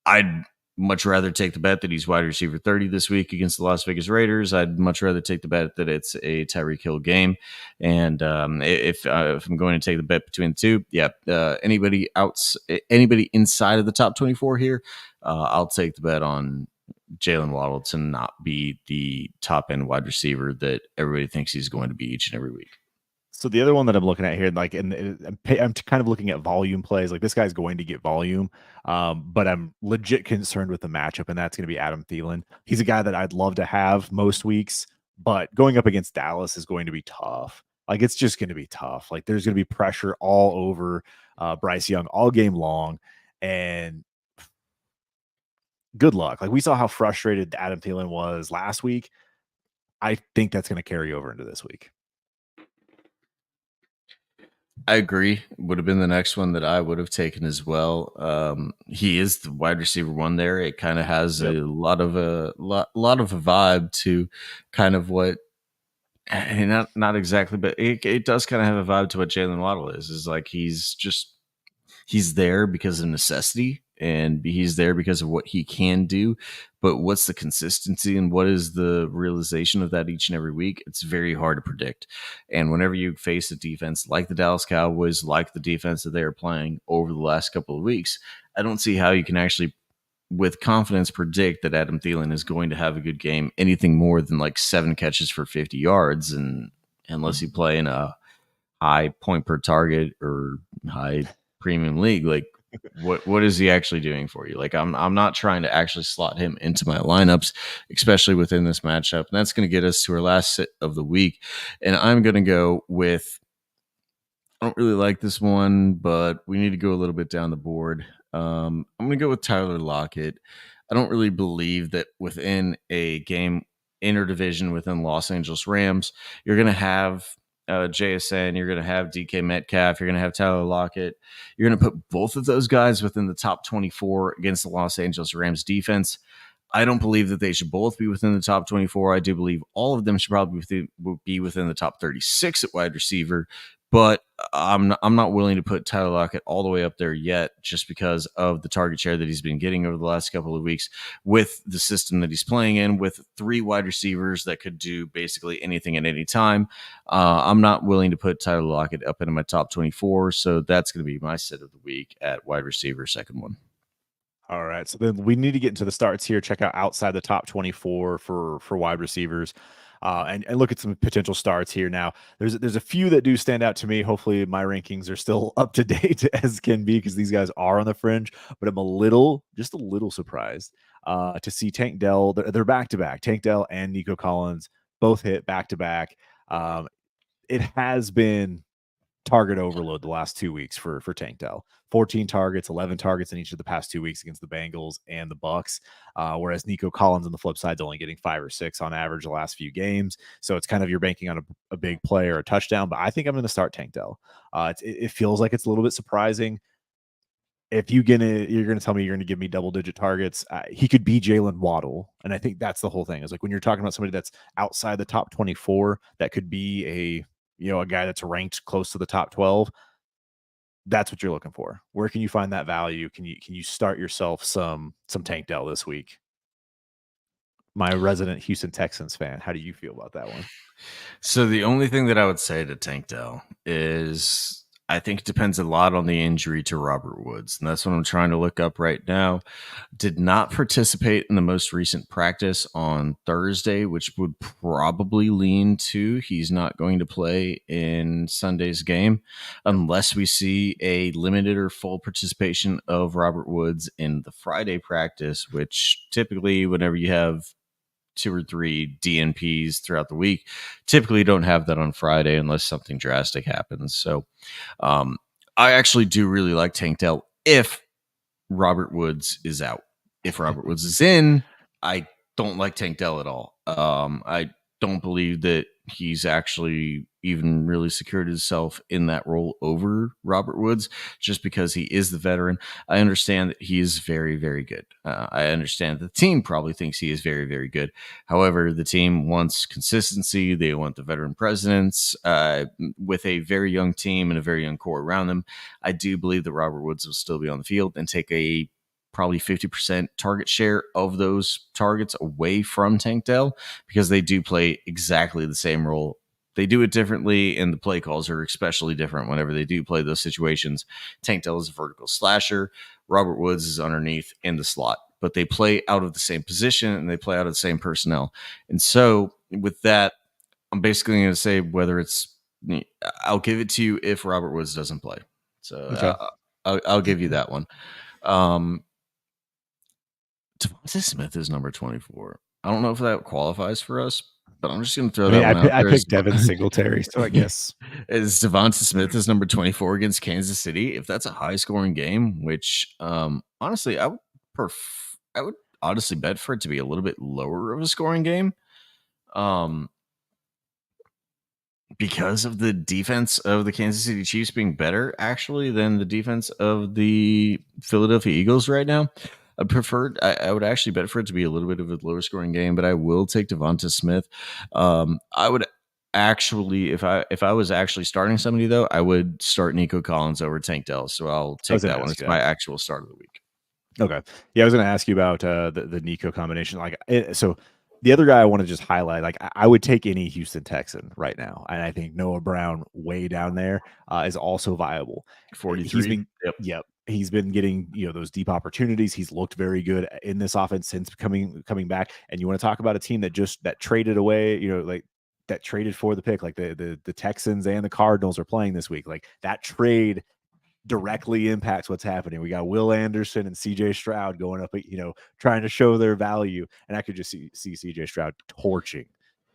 Speaker 2: I'd much rather take the bet that he's wide receiver 30 this week against the Las Vegas Raiders. I'd much rather take the bet that it's a Tyreek Hill game. And if I'm going to take the bet between the two, yeah, anybody inside of the top 24 here, I'll take the bet on Jalen Waddle to not be the top end wide receiver that everybody thinks he's going to be each and every week.
Speaker 1: So the other one that I'm looking at here, like, and I'm kind of looking at volume plays. Like this guy's going to get volume, but I'm legit concerned with the matchup, and that's going to be Adam Thielen. He's a guy that I'd love to have most weeks, but going up against Dallas is going to be tough. Like it's just going to be tough. Like there's going to be pressure all over Bryce Young all game long, and good luck. Like we saw how frustrated Adam Thielen was last week. I think that's going to carry over into this week.
Speaker 2: I agree. Would have been the next one that I would have taken as well. He is the wide receiver one there. It kind of has
Speaker 1: Yep.
Speaker 2: a lot of a vibe to kind of what, and not exactly, but it does kind of have a vibe to what Jalen Waddle is. Is like he's there because of necessity and he's there because of what he can do. But what's the consistency and what is the realization of that each and every week? It's very hard to predict. And whenever you face a defense like the Dallas Cowboys, like the defense that they are playing over the last couple of weeks, I don't see how you can actually with confidence predict that Adam Thielen is going to have a good game, anything more than like 7 catches for 50 yards. And unless you play in a high point per target or high premium league, like what is he actually doing for you? Like I'm not trying to actually slot him into my lineups, especially within this matchup. And that's going to get us to our last sit of the week. And I'm going to go with, I don't really like this one, but we need to go a little bit down the board. I'm going to go with Tyler Lockett. I don't really believe that within a game interdivision within Los Angeles Rams, you're going to have JSN, you're going to have DK Metcalf, you're going to have Tyler Lockett. You're going to put both of those guys within the top 24 against the Los Angeles Rams defense. I don't believe that they should both be within the top 24. I do believe all of them should probably be within the top 36 at wide receiver, but I'm not willing to put Tyler Lockett all the way up there yet, just because of the target share that he's been getting over the last couple of weeks with the system that he's playing in, with 3 wide receivers that could do basically anything at any time. I'm not willing to put Tyler Lockett up into my top 24, so that's going to be my sit of the week at wide receiver, second one.
Speaker 1: All right. So then we need to get into the starts here. Check out outside the top 24 for wide receivers. and look at some potential starts here. Now, there's a few that do stand out to me. Hopefully, my rankings are still up to date as can be because these guys are on the fringe. But I'm just a little surprised to see Tank Dell. They're back to back. Tank Dell and Nico Collins both hit back to back. It has been target overload the last 2 weeks for Tank Dell. 14 targets, 11 targets in each of the past 2 weeks against the Bengals and the Bucks. Whereas Nico Collins on the flip side is only getting 5 or 6 on average the last few games. So it's kind of you're banking on a big play or a touchdown. But I think I'm going to start Tank Dell. It feels like it's a little bit surprising. If you're gonna tell me you're gonna give me double digit targets, he could be Jalen Waddle, and I think that's the whole thing. Is like when you're talking about somebody that's outside the top 24, that could be a guy that's ranked close to the top 12. That's what you're looking for. Where can you find that value? Can you start yourself some Tank Dell this week? My resident Houston Texans fan, how do you feel about that one?
Speaker 2: So the only thing that I would say to Tank Dell is I think it depends a lot on the injury to Robert Woods. And that's what I'm trying to look up right now. Did not participate in the most recent practice on Thursday, which would probably lean to he's not going to play in Sunday's game unless we see a limited or full participation of Robert Woods in the Friday practice, which typically whenever you have 2 or 3 DNPs throughout the week. Typically don't have that on Friday unless something drastic happens. So I actually do really like Tank Dell if Robert Woods is out. If Robert Woods is in, I don't like Tank Dell at all. I don't believe that he's actually even really secured himself in that role over Robert Woods just because he is the veteran. I understand that he is very, very good. I understand the team probably thinks he is very, very good. However, the team wants consistency. They want the veteran presidents with a very young team and a very young core around them. I do believe that Robert Woods will still be on the field and take a probably 50% target share of those targets away from Tank Dell because they do play exactly the same role. They do it differently, and the play calls are especially different whenever they do play those situations. Tank Dell is a vertical slasher. Robert Woods is underneath in the slot, but they play out of the same position and they play out of the same personnel. And so with that, I'm basically going to say whether it's I'll give it to you if Robert Woods doesn't play. So okay. I'll give you that one. Devonta Smith is number 24. I don't know if that qualifies for us, but I'm just going to throw that one out there.
Speaker 1: I picked Devin Singletary, so I guess.
Speaker 2: Is Devonta Smith is number 24 against Kansas City. If that's a high-scoring game, which honestly, I would honestly bet for it to be a little bit lower of a scoring game. Because of the defense of the Kansas City Chiefs being better, actually, than the defense of the Philadelphia Eagles right now. I would actually bet for it to be a little bit of a lower scoring game, but I will take Devonta Smith. I would actually, if I was actually starting somebody though, I would start Nico Collins over Tank Dell. So I'll take that one. It's my actual start of the week.
Speaker 1: Okay. Yeah, I was going to ask you about the Nico combination. So the other guy I want to just highlight, I would take any Houston Texan right now. And I think Noah Brown way down there is also viable.
Speaker 2: 43.
Speaker 1: Yep. He's been getting, those deep opportunities. He's looked very good in this offense since coming back. And you want to talk about a team that traded away, that traded for the pick, like the Texans and the Cardinals are playing this week. Like that trade directly impacts what's happening. We got Will Anderson and CJ Stroud going up, trying to show their value. And I could just see CJ Stroud torching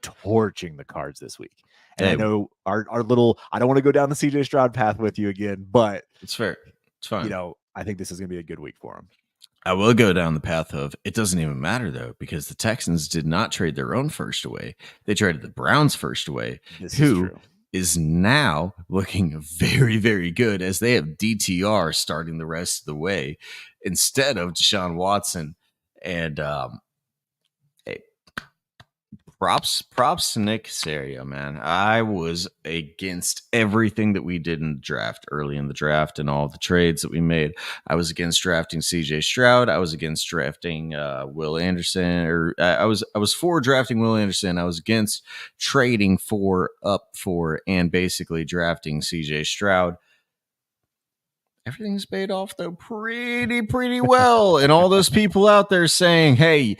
Speaker 1: the Cards this week. And I know our little, I don't want to go down the CJ Stroud path with you again, but
Speaker 2: it's fair. It's fine.
Speaker 1: I think this is going to be a good week for him.
Speaker 2: I will go down the path of it doesn't even matter though, because the Texans did not trade their own first away. They traded the Browns first away, who is now looking very, very good as they have DTR starting the rest of the way instead of Deshaun Watson. And props to Nick Caserio, man. I was against everything that we did in the draft, early in the draft, and all the trades that we made. I was against drafting CJ Stroud. I was against drafting Will Anderson, or I was for drafting Will Anderson. I was against trading up for, and basically drafting CJ Stroud. everything's paid off though pretty well. And all those people out there saying, hey,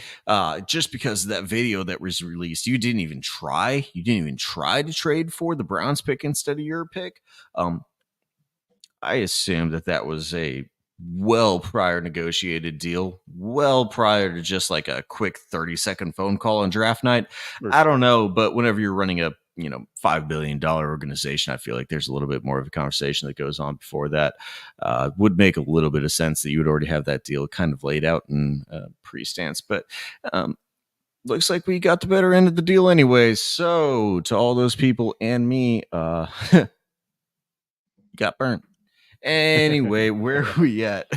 Speaker 2: just because of that video that was released, you didn't even try to trade for the Browns pick instead of your pick. I assume that was a well prior negotiated deal, well prior to just like a quick 30-second phone call on draft night. I don't know, but whenever you're running a $5 billion organization, I feel like there's a little bit more of a conversation that goes on before that. Would make a little bit of sense that you would already have that deal kind of laid out in pre-stance, but looks like we got the better end of the deal anyways. So to all those people and me, you got burnt. Anyway, where are we at?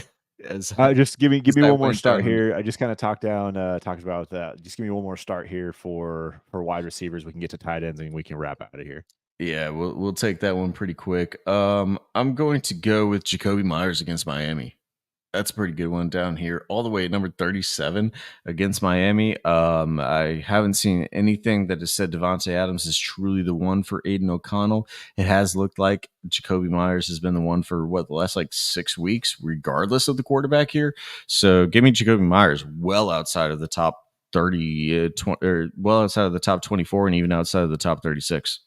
Speaker 1: Just give me one more start here. I just kind of talked about that. Just give me one more start here for wide receivers. We can get to tight ends and we can wrap out of here.
Speaker 2: Yeah, we'll take that one pretty quick. I'm going to go with Jakobi Meyers against Miami. That's a pretty good one down here, all the way at number 37 against Miami. I haven't seen anything that has said Davante Adams is truly the one for Aiden O'Connell. It has looked like Jakobi Meyers has been the one for the last like 6 weeks, regardless of the quarterback here. So give me Jakobi Meyers well outside of the top 30, or well outside of the top 24, and even outside of the top 36.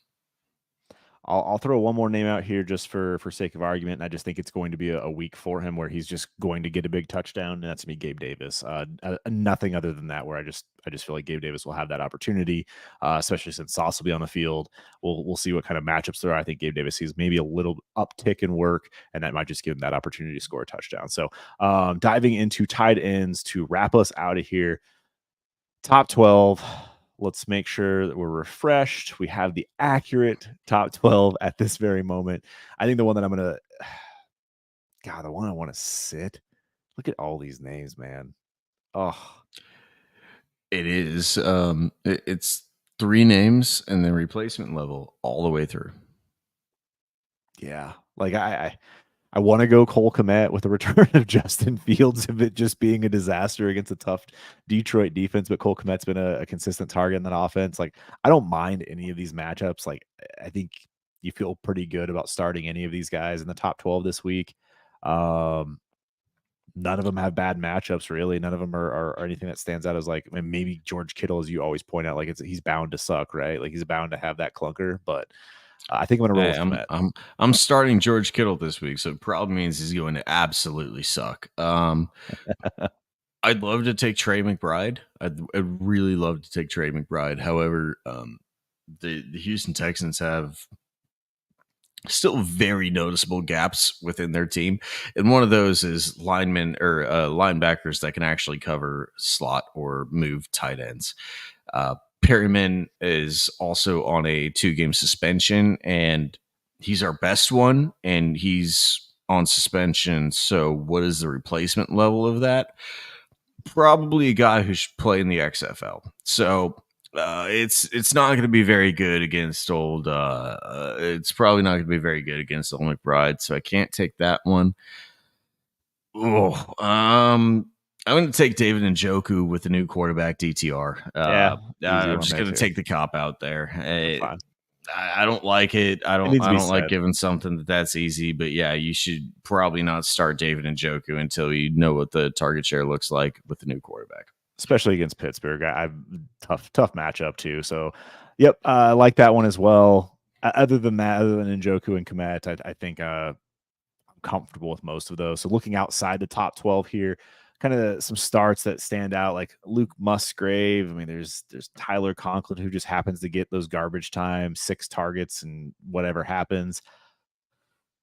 Speaker 1: I'll throw one more name out here just for sake of argument. And I just think it's going to be a week for him where he's just going to get a big touchdown. And that's me, Gabe Davis. Nothing other than that, where I just feel like Gabe Davis will have that opportunity, especially since Sauce will be on the field. We'll see what kind of matchups there are. I think Gabe Davis sees maybe a little uptick in work, and that might just give him that opportunity to score a touchdown. So diving into tight ends to wrap us out of here. Top 12. Let's make sure that we're refreshed. We have the accurate top 12 at this very moment. I think the one that I'm going to, the one I want to sit. Look at all these names, man. Oh,
Speaker 2: it is. It's 3 names and then replacement level all the way through.
Speaker 1: Yeah. Like I want to go Cole Kmet with the return of Justin Fields, of it just being a disaster against a tough Detroit defense. But Cole Kmet's been a consistent target in that offense. Like, I don't mind any of these matchups. Like, I think you feel pretty good about starting any of these guys in the top 12 this week. None of them have bad matchups, really. None of them are anything that stands out as like, I mean, maybe George Kittle, as you always point out, like he's bound to suck, right? Like he's bound to have that clunker, but I think I'm going to roll with Kmet.
Speaker 2: I'm starting George Kittle this week, so it probably means he's going to absolutely suck. I'd love to take Trey McBride. I'd really love to take Trey McBride. However, the Houston Texans have still very noticeable gaps within their team, and one of those is linemen or linebackers that can actually cover slot or move tight ends. Perryman is also on a 2-game suspension, and he's our best one, and he's on suspension. So what is the replacement level of that? Probably a guy who should play in the XFL. So it's not going to be very good against old. It's probably not going to be very good against old McBride. So I can't take that one. I'm going to take David Njoku with the new quarterback DTR. I'm just going to take the cop out there. I don't like it. I don't like giving something that's easy, but yeah, you should probably not start David Njoku until you know what the target share looks like with the new quarterback,
Speaker 1: especially against Pittsburgh. I've tough matchup too. So, yep, I like that one as well. Other than Njoku and Kmet, I think I'm comfortable with most of those. So looking outside the top 12 here, kind of some starts that stand out, like Luke Musgrave. I mean, there's Tyler Conklin, who just happens to get those garbage time 6 targets and whatever happens.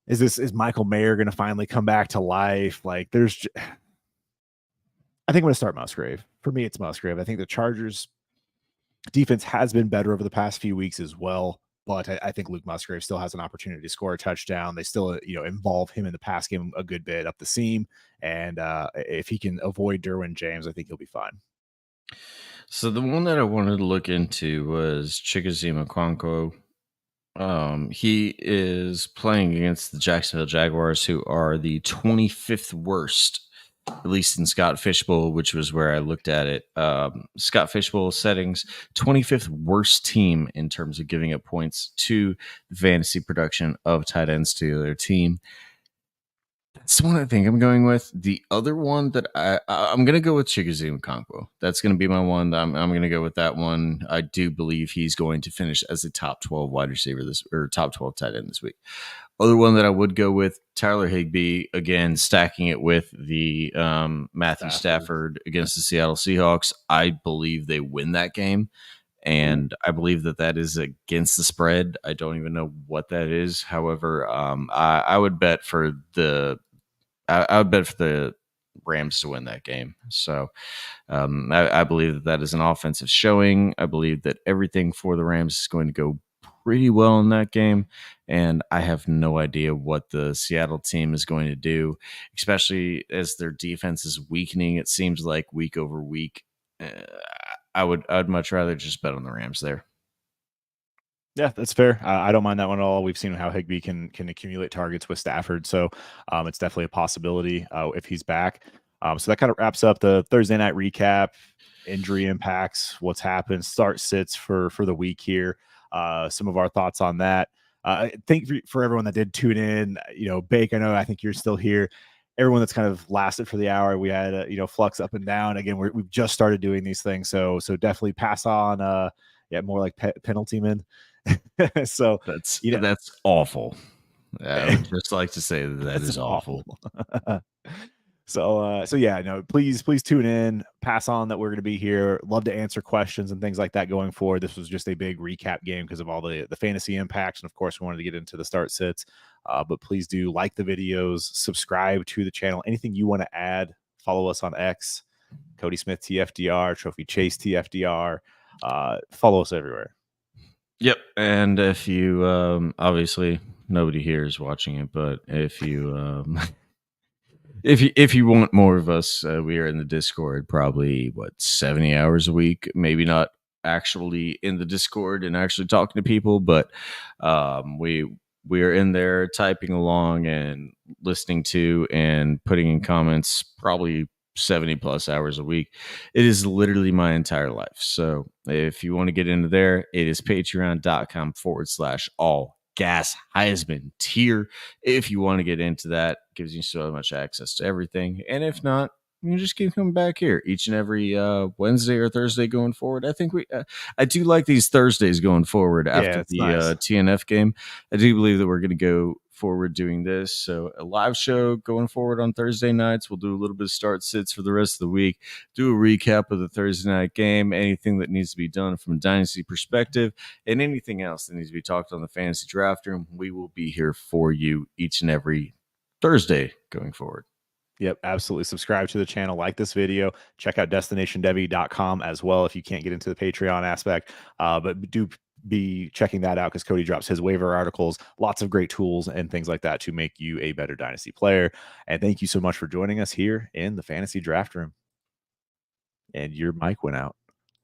Speaker 1: Is Michael Mayer going to finally come back to life? Like, I think I'm going to start Musgrave. For me, it's Musgrave. I think the Chargers defense has been better over the past few weeks as well. But I think Luke Musgrave still has an opportunity to score a touchdown. They still, involve him in the pass game a good bit up the seam. And if he can avoid Derwin James, I think he'll be fine.
Speaker 2: So the one that I wanted to look into was Chigoziem Okonkwo. He is playing against the Jacksonville Jaguars, who are the 25th worst, at least in Scott Fishbowl, which was where I looked at it. Scott Fishbowl settings, 25th worst team in terms of giving up points to the fantasy production of tight ends to their team. That's the one I think I'm going with. The other one that I'm going to go with Chigoziem Okonkwo. That's going to be my one. I'm going to go with that one. I do believe he's going to finish as a top 12 wide receiver this or top 12 tight end this week. Other one that I would go with, Tyler Higbee, again, stacking it with the Matthew Stafford against the Seattle Seahawks. I believe they win that game. And I believe that that is against the spread. I don't even know what that is. However, I would bet for I would bet for the Rams to win that game. So I believe that that is an offensive showing. I believe that everything for the Rams is going to go pretty well in that game. And I have no idea what the Seattle team is going to do, especially as their defense is weakening. It seems like week over week. I'd much rather just bet on the Rams there.
Speaker 1: Yeah, that's fair. I don't mind that one at all. We've seen how Higbee can accumulate targets with Stafford, so it's definitely a possibility if he's back. So that kind of wraps up the Thursday night recap, injury impacts, what's happened, start sits for the week here. Some of our thoughts on that. Thank you for everyone that did tune in. Bake, I think you're still here. Everyone that's kind of lasted for the hour. We had flux up and down. Again, we've just started doing these things, so definitely pass on. More like penalty men. So
Speaker 2: that's awful. I would just like to say that is awful.
Speaker 1: So yeah, no, please tune in, pass on that we're going to be here. Love to answer questions and things like that going forward. This was just a big recap game because of all the fantasy impacts. And of course, we wanted to get into the start sits. But please do like the videos, subscribe to the channel. Anything you want to add, follow us on X, Cody Smith TFDR, Trophy Chase TFDR. Follow us everywhere.
Speaker 2: Yep. And if you obviously nobody here is watching it, but if you if you want more of us, we are in the Discord probably 70 hours a week, maybe not actually in the Discord and actually talking to people, but we are in there typing along and listening to and putting in comments probably 70 plus hours a week. It is literally my entire life. So if you want to get into there, it is patreon.com/all gas Heisman tier. If you want to get into that, gives you so much access to everything. And if not, you just keep coming back here each and every Wednesday or Thursday going forward. I think I do like these Thursdays going forward after the nice. TNF game. I do believe that we're going to go forward doing this. So a live show going forward on Thursday nights. We'll do a little bit of start sits for the rest of the week, do a recap of the Thursday night game, anything that needs to be done from a dynasty perspective, and anything else that needs to be talked on the fantasy draft room. We will be here for you each and every Thursday going forward.
Speaker 1: Yep, absolutely. Subscribe to the channel, like this video, check out destinationdevy.com as well if you can't get into the Patreon aspect. But do be checking that out because Cody drops his waiver articles, lots of great tools and things like that to make you a better dynasty player. And thank you so much for joining us here in the fantasy draft room. And your mic went out.